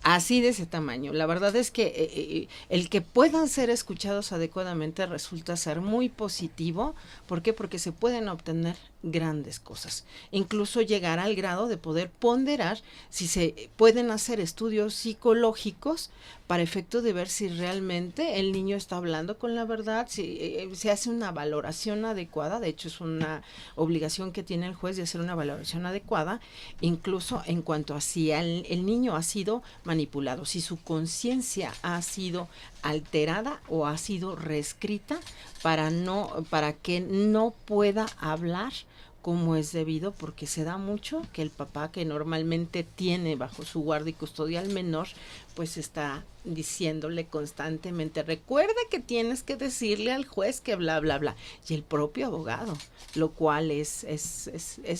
Así de ese tamaño. La verdad es que el que puedan ser escuchados adecuadamente resulta ser muy positivo. ¿Por qué? Porque se pueden obtener grandes cosas. Incluso llegar al grado de poder ponderar si se pueden hacer estudios psicológicos para efecto de ver si realmente el niño está hablando con la verdad, si se hace una valoración adecuada. De hecho, es una obligación que tiene el juez de hacer una valoración adecuada, incluso en cuanto a si el niño ha sido manipulado, si su conciencia ha sido alterada o ha sido reescrita para que no pueda hablar como es debido, porque se da mucho que el papá, que normalmente tiene bajo su guardia y custodia al menor, pues está diciéndole constantemente, recuerde que tienes que decirle al juez que bla, bla, bla, y el propio abogado, lo cual es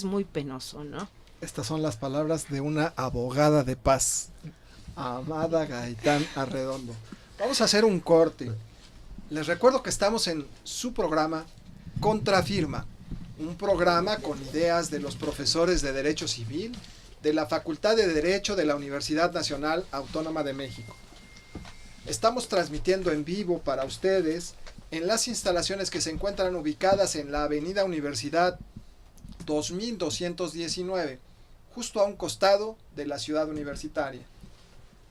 muy penoso, ¿no? Estas son las palabras de una abogada de paz, Amada Gaitán Arredondo. Vamos a hacer un corte. Les recuerdo que estamos en su programa Contrafirma, un programa con ideas de los profesores de Derecho Civil de la Facultad de Derecho de la Universidad Nacional Autónoma de México. Estamos transmitiendo en vivo para ustedes en las instalaciones que se encuentran ubicadas en la Avenida Universidad 2219, justo a un costado de la ciudad universitaria.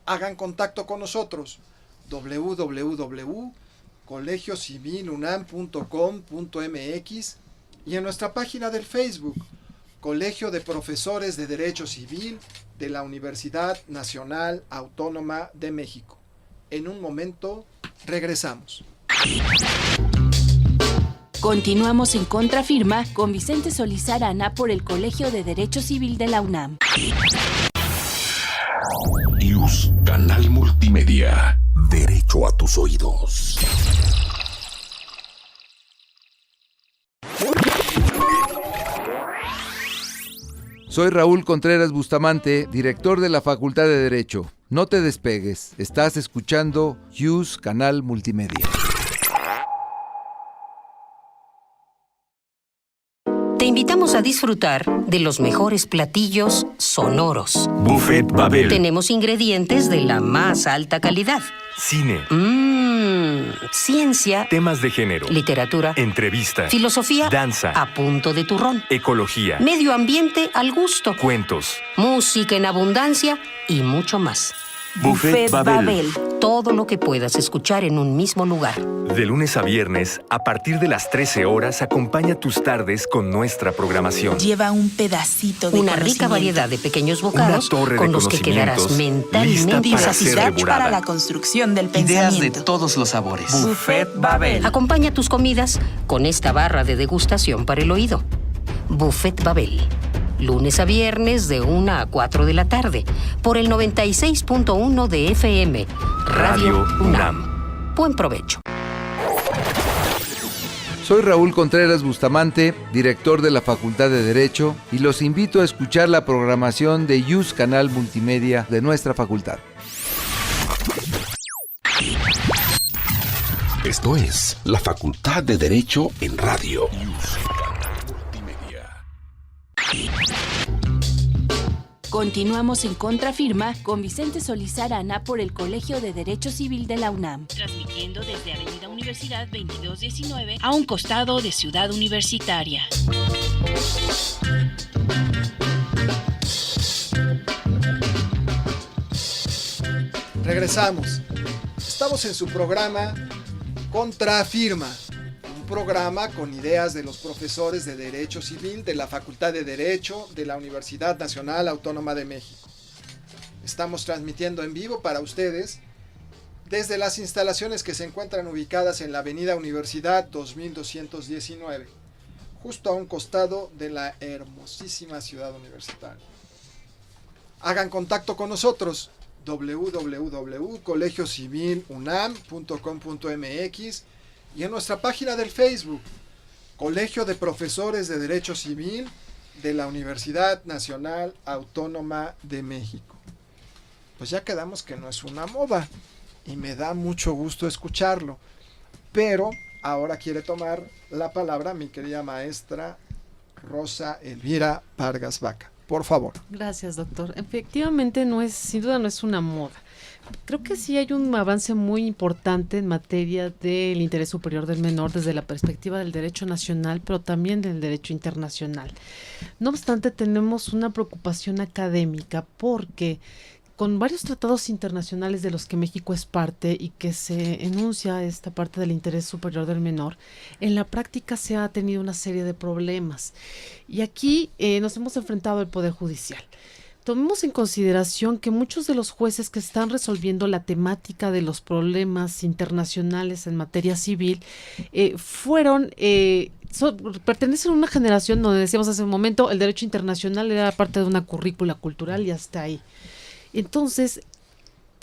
Hagan contacto con nosotros. www.colegiocivilunam.com.mx y en nuestra página del Facebook, Colegio de Profesores de Derecho Civil de la Universidad Nacional Autónoma de México. En un momento, regresamos. Continuamos en Contrafirma con Vicente Solís Arana por el Colegio de Derecho Civil de la UNAM. Yus, Canal Multimedia. Derecho a tus oídos. Soy Raúl Contreras Bustamante, director de la Facultad de Derecho. No te despegues, estás escuchando Yus Canal Multimedia. Te invitamos a disfrutar de los mejores platillos sonoros. Buffet Babel. Tenemos ingredientes de la más alta calidad. Cine. Ciencia. Temas de género. Literatura. Entrevista. Filosofía. Danza. A punto de turrón. Ecología. Medio ambiente al gusto. Cuentos. Música en abundancia y mucho más. Buffet Babel. Todo lo que puedas escuchar en un mismo lugar. De lunes a viernes, a partir de las 13 horas, acompaña tus tardes con nuestra programación. Lleva un pedacito de una rica variedad de pequeños bocados con los que quedarás mentalmente satisfecho para la construcción del pensamiento. Ideas de todos los sabores. Buffet Babel. Acompaña tus comidas con esta barra de degustación para el oído. Buffet Babel. Lunes a viernes de 1 a 4 de la tarde, por el 96.1 de FM, Radio UNAM. Buen provecho. Soy Raúl Contreras Bustamante, director de la Facultad de Derecho, y los invito a escuchar la programación de Yus Canal Multimedia de nuestra facultad. Esto es la Facultad de Derecho en Radio. Continuamos en Contrafirma con Vicente Solís Arana por el Colegio de Derecho Civil de la UNAM, transmitiendo desde Avenida Universidad 2219 a un costado de Ciudad Universitaria. Regresamos. Estamos en su programa Contrafirma, un programa con ideas de los profesores de Derecho Civil de la Facultad de Derecho de la Universidad Nacional Autónoma de México. Estamos transmitiendo en vivo para ustedes desde las instalaciones que se encuentran ubicadas en la Avenida Universidad 2219, justo a un costado de la hermosísima ciudad universitaria. Hagan contacto con nosotros, www.colegiocivilunam.com.mx y en nuestra página del Facebook, Colegio de Profesores de Derecho Civil de la Universidad Nacional Autónoma de México. Pues ya quedamos que no es una moda y me da mucho gusto escucharlo, pero ahora quiere tomar la palabra mi querida maestra Rosa Elvira Vargas Vaca. Por favor. Gracias, doctor. Efectivamente, sin duda no es una moda. Creo que sí hay un avance muy importante en materia del interés superior del menor desde la perspectiva del derecho nacional, pero también del derecho internacional. No obstante, tenemos una preocupación académica porque con varios tratados internacionales de los que México es parte y que se enuncia esta parte del interés superior del menor, en la práctica se ha tenido una serie de problemas. Y aquí nos hemos enfrentado al Poder Judicial. Tomemos en consideración que muchos de los jueces que están resolviendo la temática de los problemas internacionales en materia civil pertenecen a una generación donde decíamos hace un momento el derecho internacional era parte de una currícula cultural y hasta ahí. Entonces,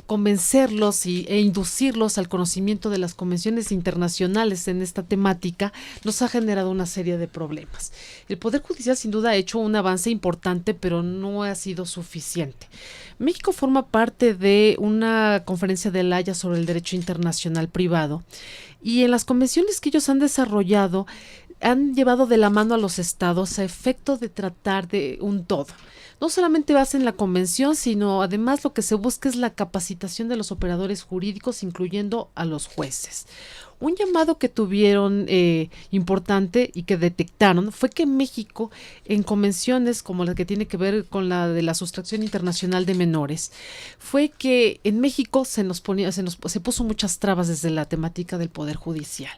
convencerlos e inducirlos al conocimiento de las convenciones internacionales en esta temática nos ha generado una serie de problemas. El Poder Judicial sin duda ha hecho un avance importante, pero no ha sido suficiente. México forma parte de una conferencia de La Haya sobre el derecho internacional privado y en las convenciones que ellos han desarrollado han llevado de la mano a los estados a efecto de tratar de un todo. No solamente basa en la convención, sino además lo que se busca es la capacitación de los operadores jurídicos, incluyendo a los jueces. Un llamado que tuvieron importante y que detectaron fue que México, en convenciones como la que tiene que ver con la de la sustracción internacional de menores, fue que en México se puso muchas trabas desde la temática del Poder Judicial.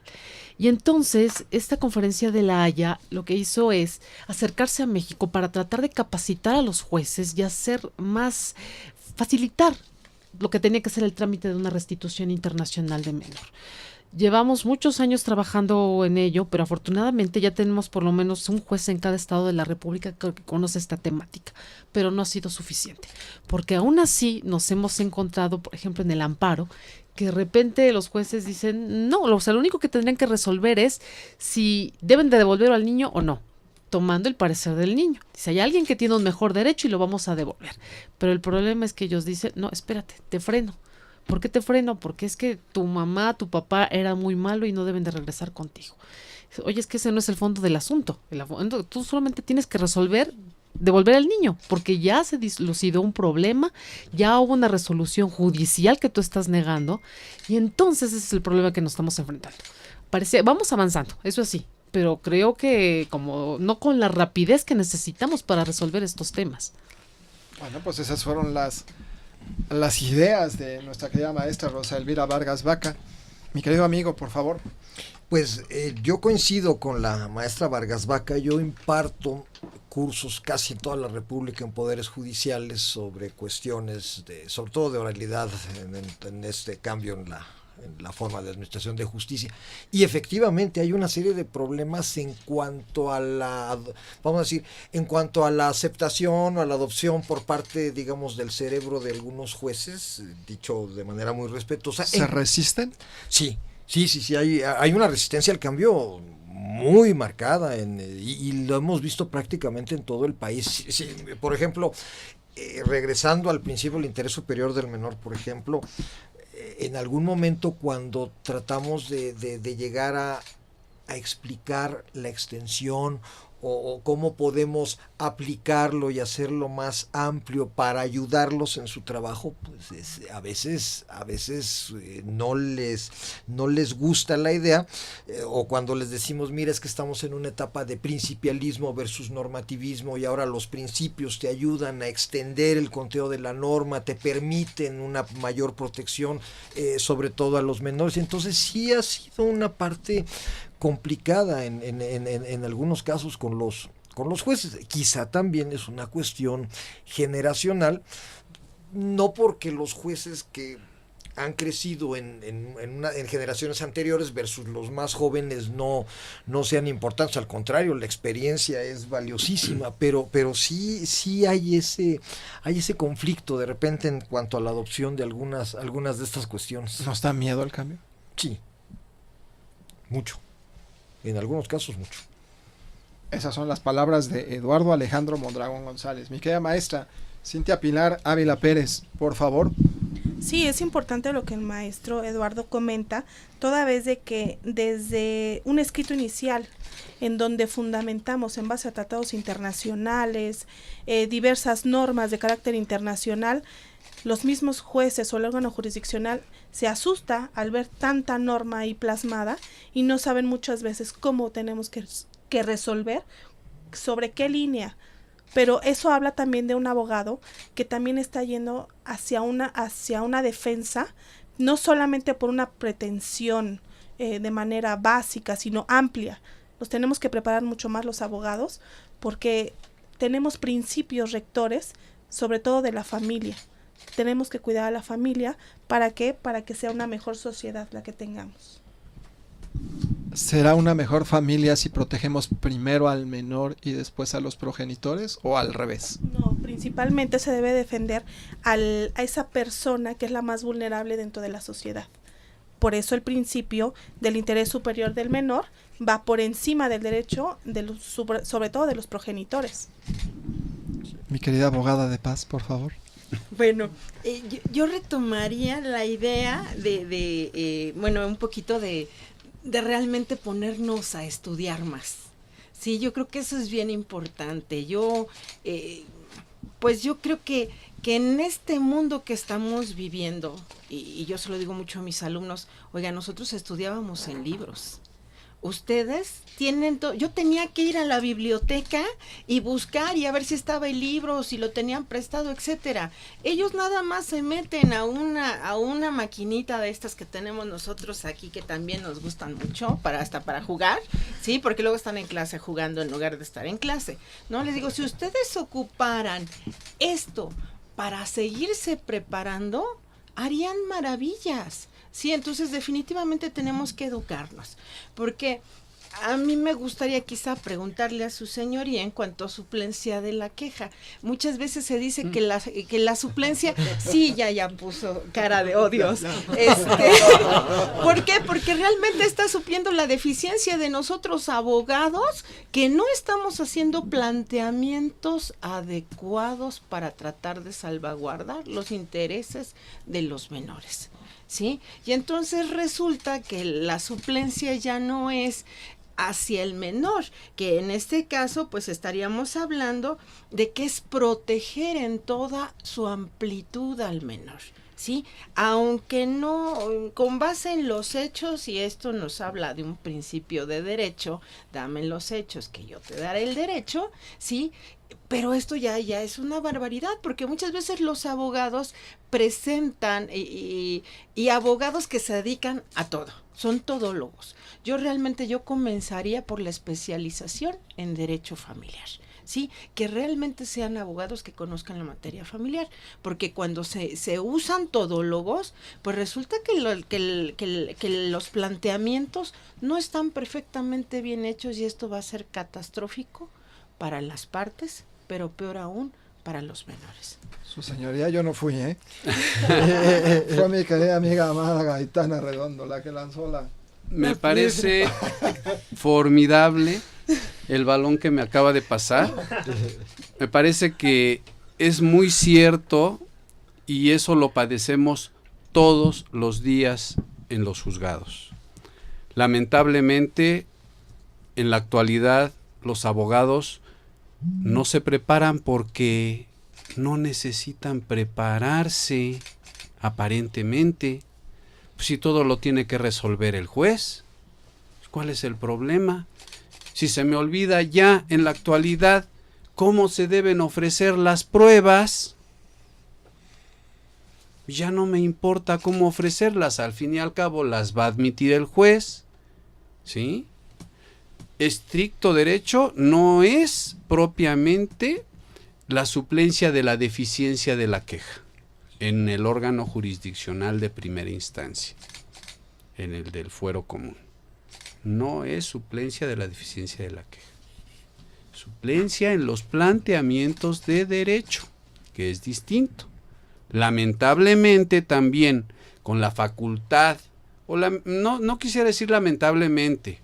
Y entonces, esta conferencia de La Haya lo que hizo es acercarse a México para tratar de capacitar a los jueces y facilitar lo que tenía que ser el trámite de una restitución internacional de menor. Llevamos muchos años trabajando en ello, pero afortunadamente ya tenemos por lo menos un juez en cada estado de la República que conoce esta temática, pero no ha sido suficiente, porque aún así nos hemos encontrado, por ejemplo, en el amparo, que de repente los jueces dicen, no, o sea, lo único que tendrían que resolver es si deben de devolver al niño o no, tomando el parecer del niño. Dice, hay alguien que tiene un mejor derecho y lo vamos a devolver. Pero el problema es que ellos dicen, no, espérate, te freno. ¿Por qué te freno? Porque es que tu mamá, tu papá era muy malo y no deben de regresar contigo. Oye, es que ese no es el fondo del asunto. Tú solamente tienes que devolver al niño, porque ya se dilucidó un problema, ya hubo una resolución judicial que tú estás negando, y entonces ese es el problema que nos estamos enfrentando. Vamos avanzando, eso sí, pero creo que como no con la rapidez que necesitamos para resolver estos temas. Bueno, pues esas fueron las ideas de nuestra querida maestra Rosa Elvira Vargas Baca. Mi querido amigo, por favor. Pues yo coincido con la maestra Vargas Baca. Yo imparto cursos casi en toda la República en poderes judiciales sobre cuestiones sobre todo de oralidad en este cambio en la forma de administración de justicia. Y efectivamente hay una serie de problemas en cuanto a en cuanto a la aceptación o a la adopción por parte, digamos, del cerebro de algunos jueces, dicho de manera muy respetuosa. ¿Se resisten? Sí, hay una resistencia al cambio muy marcada y lo hemos visto prácticamente en todo el país. Sí, por ejemplo, regresando al principio del interés superior del menor, por ejemplo, en algún momento cuando tratamos de llegar a explicar la extensión o cómo podemos aplicarlo y hacerlo más amplio para ayudarlos en su trabajo, pues a veces no les gusta la idea, o cuando les decimos, mira, es que estamos en una etapa de principialismo versus normativismo y ahora los principios te ayudan a extender el conteo de la norma, te permiten una mayor protección, sobre todo a los menores. Entonces sí ha sido una parte complicada en algunos casos con los jueces. Quizá también es una cuestión generacional, no porque los jueces que han crecido en generaciones anteriores versus los más jóvenes no sean importantes, al contrario, la experiencia es valiosísima, pero sí hay ese conflicto de repente en cuanto a la adopción de algunas de estas cuestiones. ¿Nos da miedo el cambio? Sí, mucho. En algunos casos mucho. Esas son las palabras de Eduardo Alejandro Mondragón González. Mi querida maestra Cintia Pilar Ávila Pérez, por favor. Sí, es importante lo que el maestro Eduardo comenta, toda vez de que desde un escrito inicial en donde fundamentamos en base a tratados internacionales, diversas normas de carácter internacional, los mismos jueces o el órgano jurisdiccional se asusta al ver tanta norma ahí plasmada y no saben muchas veces cómo tenemos que resolver, sobre qué línea. Pero eso habla también de un abogado que también está yendo hacia una defensa, no solamente por una pretensión de manera básica, sino amplia. Nos tenemos que preparar mucho más los abogados porque tenemos principios rectores, sobre todo de la familia. Tenemos que cuidar a la familia. ¿Para qué? Para que sea una mejor sociedad la que tengamos. ¿Será una mejor familia si protegemos primero al menor y después a los progenitores o al revés? No, principalmente se debe defender a esa persona que es la más vulnerable dentro de la sociedad. Por eso el principio del interés superior del menor va por encima del derecho, sobre todo de los progenitores. Mi querida abogada de paz, por favor. Bueno, yo retomaría la idea de un poquito de realmente ponernos a estudiar más. Sí, yo creo que eso es bien importante. Yo creo que en este mundo que estamos viviendo, y yo se lo digo mucho a mis alumnos, oiga, nosotros estudiábamos en libros. Ustedes tienen yo tenía que ir a la biblioteca y buscar y a ver si estaba el libro, si lo tenían prestado, etcétera. Ellos nada más se meten a una maquinita de estas que tenemos nosotros aquí, que también nos gustan mucho, hasta para jugar, sí, porque luego están en clase jugando en lugar de estar en clase. No, les digo, si ustedes ocuparan esto para seguirse preparando, harían maravillas. Sí, entonces definitivamente tenemos que educarnos, porque a mí me gustaría quizá preguntarle a su señoría en cuanto a suplencia de la queja. Muchas veces se dice que la suplencia, sí, ya puso cara de odios. ¿Por qué? Porque realmente está supliendo la deficiencia de nosotros abogados, que no estamos haciendo planteamientos adecuados para tratar de salvaguardar los intereses de los menores. ¿Sí? Y entonces resulta que la suplencia ya no es hacia el menor, que en este caso pues estaríamos hablando de que es proteger en toda su amplitud al menor, ¿sí? Aunque no, con base en los hechos, y esto nos habla de un principio de derecho, dame los hechos que yo te daré el derecho, ¿sí? Pero esto ya es una barbaridad, porque muchas veces los abogados presentan y abogados que se dedican a todo, son todólogos. Yo comenzaría por la especialización en derecho familiar, ¿sí? Que realmente sean abogados que conozcan la materia familiar, porque cuando se usan todólogos, pues resulta que los planteamientos no están perfectamente bien hechos, y esto va a ser catastrófico para las partes, pero peor aún para los menores. Su señoría, yo no fui, fue mi querida amiga amada Gaitana Redondo la que lanzó la... Me parece formidable el balón que me acaba de pasar. Me parece que es muy cierto, y eso lo padecemos todos los días en los juzgados. Lamentablemente, en la actualidad, los abogados no se preparan porque no necesitan prepararse, aparentemente. Pues si todo lo tiene que resolver el juez, ¿cuál es el problema? Si se me olvida ya en la actualidad cómo se deben ofrecer las pruebas, ya no me importa cómo ofrecerlas, al fin y al cabo las va a admitir el juez, ¿sí? Estricto derecho no es propiamente la suplencia de la deficiencia de la queja en el órgano jurisdiccional de primera instancia, en el del fuero común. No es suplencia de la deficiencia de la queja. Suplencia en los planteamientos de derecho, que es distinto. Lamentablemente también con la facultad, no quisiera decir lamentablemente,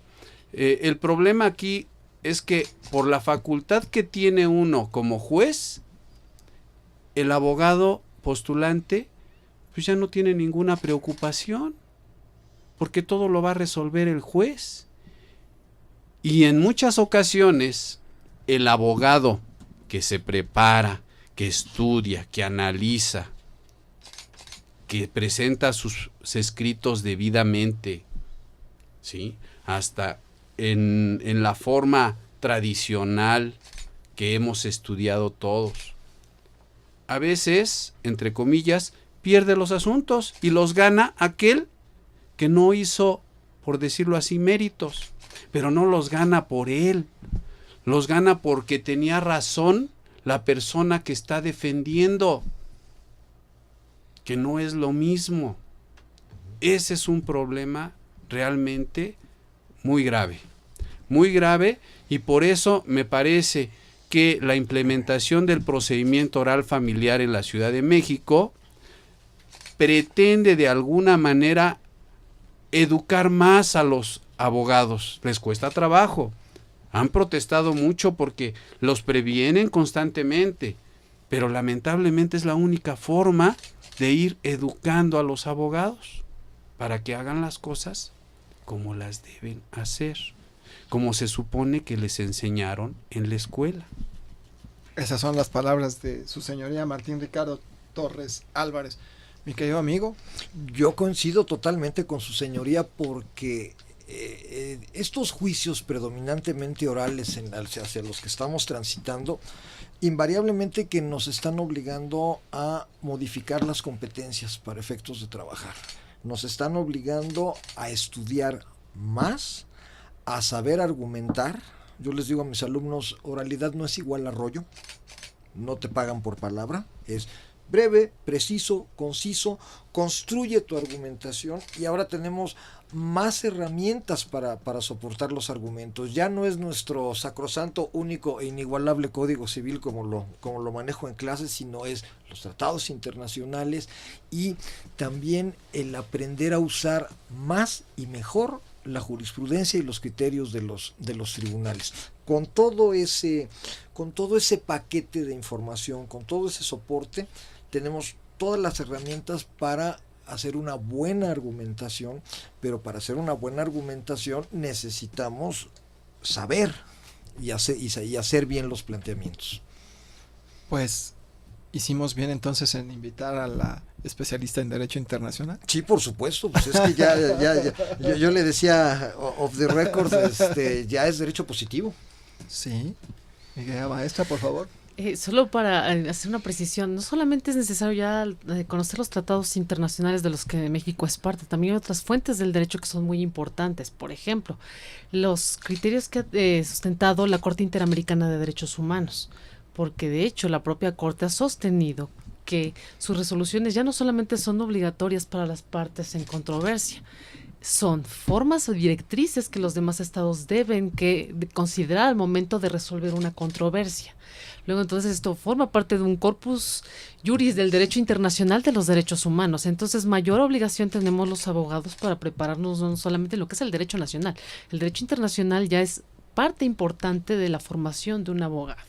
el problema aquí es que por la facultad que tiene uno como juez, el abogado postulante pues ya no tiene ninguna preocupación, porque todo lo va a resolver el juez. Y en muchas ocasiones el abogado que se prepara, que estudia, que analiza, que presenta sus escritos debidamente, ¿sí? Hasta en la forma tradicional que hemos estudiado todos. A veces, entre comillas, pierde los asuntos y los gana aquel que no hizo, por decirlo así, méritos, pero no los gana por él, los gana porque tenía razón la persona que está defendiendo, que no es lo mismo. Ese es un problema realmente muy grave, y por eso me parece que la implementación del procedimiento oral familiar en la Ciudad de México pretende de alguna manera educar más a los abogados. Les cuesta trabajo, han protestado mucho porque los previenen constantemente, pero lamentablemente es la única forma de ir educando a los abogados para que hagan las cosas como las deben hacer, como se supone que les enseñaron en la escuela. Esas son las palabras de su señoría Martín Ricardo Torres Álvarez. Mi querido amigo. Yo coincido totalmente con su señoría porque estos juicios predominantemente orales hacia los que estamos transitando, invariablemente que nos están obligando a modificar las competencias para efectos de trabajar. Nos están obligando a estudiar más, a saber argumentar. Yo les digo a mis alumnos, oralidad no es igual a rollo, no te pagan por palabra, es breve, preciso, conciso, construye tu argumentación y ahora tenemos más herramientas para soportar los argumentos. Ya no es nuestro sacrosanto, único e inigualable Código Civil como lo manejo en clases, sino es los tratados internacionales y también el aprender a usar más y mejor la jurisprudencia y los criterios de los tribunales. Con todo ese paquete de información, con todo ese soporte, tenemos todas las herramientas para hacer una buena argumentación, pero para hacer una buena argumentación necesitamos saber y hacer bien los planteamientos. Pues hicimos bien entonces en invitar a la especialista en Derecho Internacional. Sí, por supuesto, pues es que ya yo le decía off the record, ya es derecho positivo. Sí. Miguel, maestra, por favor. Solo para hacer una precisión, no solamente es necesario ya conocer los tratados internacionales de los que México es parte, también hay otras fuentes del derecho que son muy importantes. Por ejemplo, los criterios que ha sustentado la Corte Interamericana de Derechos Humanos, porque de hecho la propia Corte ha sostenido que sus resoluciones ya no solamente son obligatorias para las partes en controversia, son formas o directrices que los demás estados deben considerar al momento de resolver una controversia. Luego entonces esto forma parte de un corpus juris del derecho internacional de los derechos humanos. Entonces mayor obligación tenemos los abogados para prepararnos no solamente en lo que es el derecho nacional. El derecho internacional ya es parte importante de la formación de un abogado.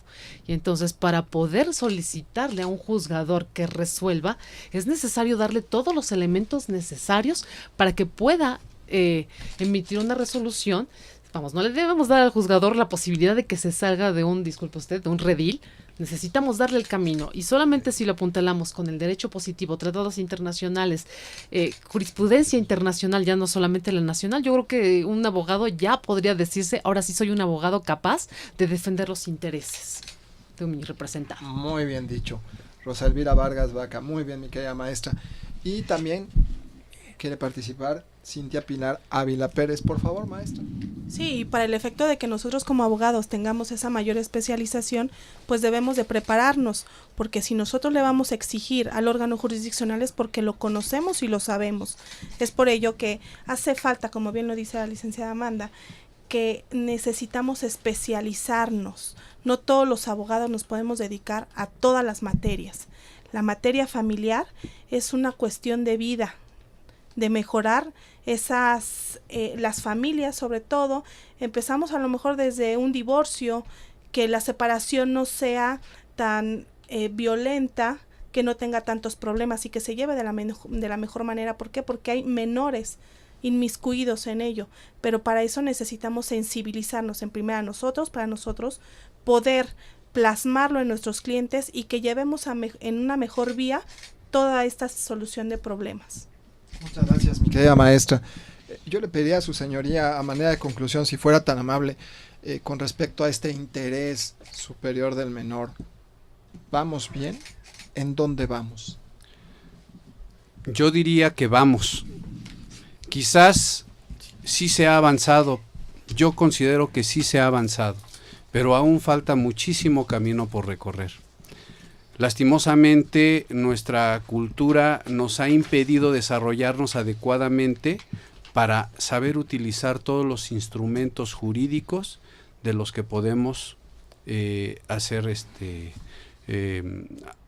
Y entonces para poder solicitarle a un juzgador que resuelva, es necesario darle todos los elementos necesarios para que pueda emitir una resolución. Vamos, no le debemos dar al juzgador la posibilidad de que se salga de un redil. Necesitamos darle el camino y solamente si lo apuntalamos con el derecho positivo, tratados internacionales, jurisprudencia internacional, ya no solamente la nacional, yo creo que un abogado ya podría decirse, ahora sí soy un abogado capaz de defender los intereses de mi representante. Muy bien dicho. Rosa Elvira Vargas Vaca, muy bien, mi querida maestra. Y también quiere participar Cintia Pilar Ávila Pérez, por favor, maestra. Sí, y para el efecto de que nosotros como abogados tengamos esa mayor especialización, pues debemos de prepararnos, porque si nosotros le vamos a exigir al órgano jurisdiccional es porque lo conocemos y lo sabemos. Es por ello que hace falta, como bien lo dice la licenciada Amanda, que necesitamos especializarnos. No todos los abogados nos podemos dedicar a todas las materias. La materia familiar es una cuestión de vida, de mejorar las familias, sobre todo. Empezamos a lo mejor desde un divorcio, que la separación no sea tan violenta, que no tenga tantos problemas y que se lleve de la mejor manera. ¿Por qué? Porque hay menores inmiscuidos en ello, pero para eso necesitamos sensibilizarnos en primera nosotros, para nosotros poder plasmarlo en nuestros clientes y que llevemos en una mejor vía toda esta solución de problemas. Muchas gracias, mi querida maestra. Yo le pediría a su señoría, a manera de conclusión, si fuera tan amable, con respecto a este interés superior del menor. ¿Vamos bien? ¿En dónde vamos? Yo diría que vamos. Quizás sí se ha avanzado, yo considero que sí se ha avanzado, pero aún falta muchísimo camino por recorrer. Lastimosamente, nuestra cultura nos ha impedido desarrollarnos adecuadamente para saber utilizar todos los instrumentos jurídicos de los que podemos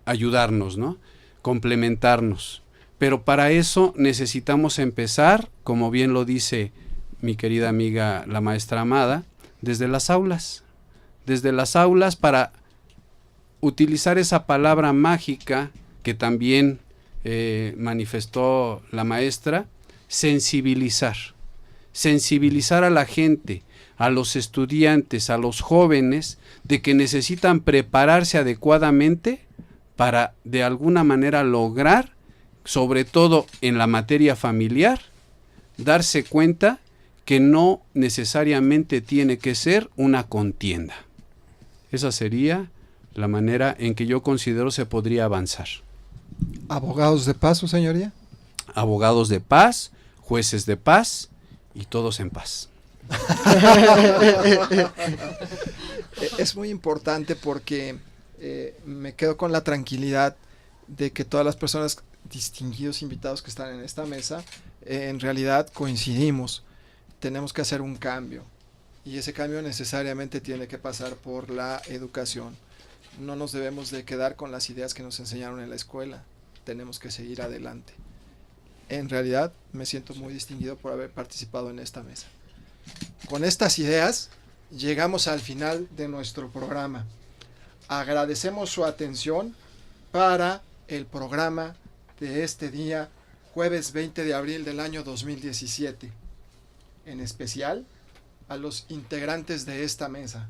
ayudarnos, ¿no? Complementarnos. Pero para eso necesitamos empezar, como bien lo dice mi querida amiga la maestra Amada, desde las aulas para utilizar esa palabra mágica que también manifestó la maestra, sensibilizar a la gente, a los estudiantes, a los jóvenes, de que necesitan prepararse adecuadamente para de alguna manera lograr sobre todo en la materia familiar, darse cuenta que no necesariamente tiene que ser una contienda. Esa sería la manera en que yo considero se podría avanzar. ¿Abogados de paz, su señoría? Abogados de paz, jueces de paz y todos en paz. Es muy importante porque me quedo con la tranquilidad de que todas las personas, distinguidos invitados que están en esta mesa, en realidad coincidimos. Tenemos que hacer un cambio y ese cambio necesariamente tiene que pasar por la educación. No nos debemos de quedar con las ideas que nos enseñaron en la escuela, tenemos que seguir adelante. En realidad me siento muy distinguido por haber participado en esta mesa. Con estas ideas llegamos al final de nuestro programa. Agradecemos su atención para el programa de este día, jueves 20 de abril del año 2017. En especial a los integrantes de esta mesa.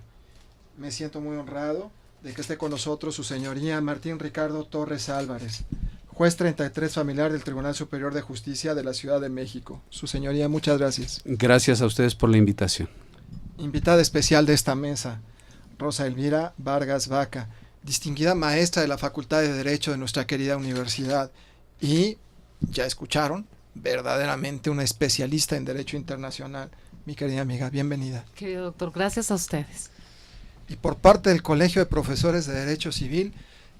Me siento muy honrado de que esté con nosotros su señoría Martín Ricardo Torres Álvarez, juez 33 familiar del Tribunal Superior de Justicia de la Ciudad de México. Su señoría, muchas gracias. Gracias a ustedes por la invitación. Invitada especial de esta mesa, Rosa Elvira Vargas Vaca, distinguida maestra de la Facultad de Derecho de nuestra querida universidad y, ya escucharon, verdaderamente una especialista en Derecho Internacional. Mi querida amiga, bienvenida. Querido doctor, gracias a ustedes. Y por parte del Colegio de Profesores de Derecho Civil,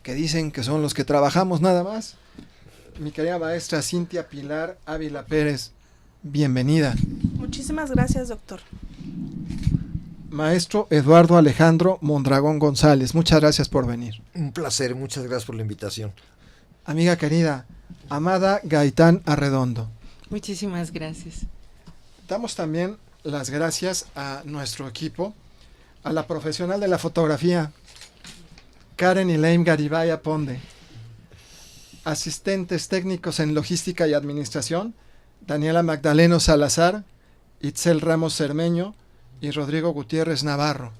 que dicen que son los que trabajamos nada más, mi querida maestra Cintia Pilar Ávila Pérez, bienvenida. Muchísimas gracias, doctor. Maestro Eduardo Alejandro Mondragón González, muchas gracias por venir. Un placer, muchas gracias por la invitación. Amiga querida, Amada Gaitán Arredondo. Muchísimas gracias. Damos también las gracias a nuestro equipo, a la profesional de la fotografía, Karen Elaine Garibaya Ponde, asistentes técnicos en logística y administración, Daniela Magdaleno Salazar, Itzel Ramos Cermeño y Rodrigo Gutiérrez Navarro.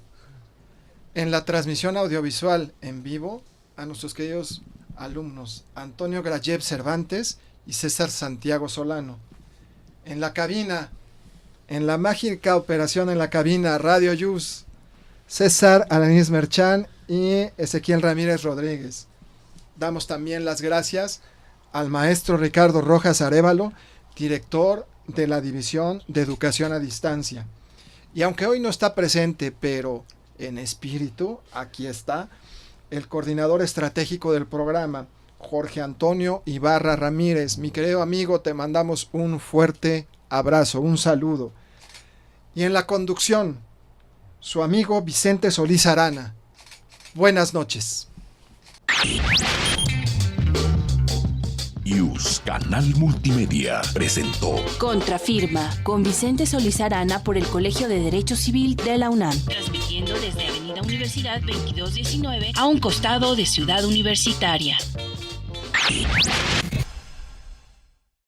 En la transmisión audiovisual en vivo, a nuestros queridos alumnos Antonio Grayev Cervantes y César Santiago Solano. En la cabina, en la mágica operación en la cabina, Radio Yus, César Alanis Merchán y Ezequiel Ramírez Rodríguez. Damos también las gracias al maestro Ricardo Rojas Arévalo, director de la División de Educación a Distancia. Y aunque hoy no está presente, pero en espíritu, aquí está, el coordinador estratégico del programa, Jorge Antonio Ibarra Ramírez. Mi querido amigo, te mandamos un fuerte abrazo, un saludo. Y en la conducción, su amigo Vicente Solís Arana. Buenas noches. Yus Canal Multimedia presentó Contrafirma con Vicente Solís Arana por el Colegio de Derecho Civil de la UNAM. Transmitiendo desde Avenida Universidad 2219 a un costado de Ciudad Universitaria.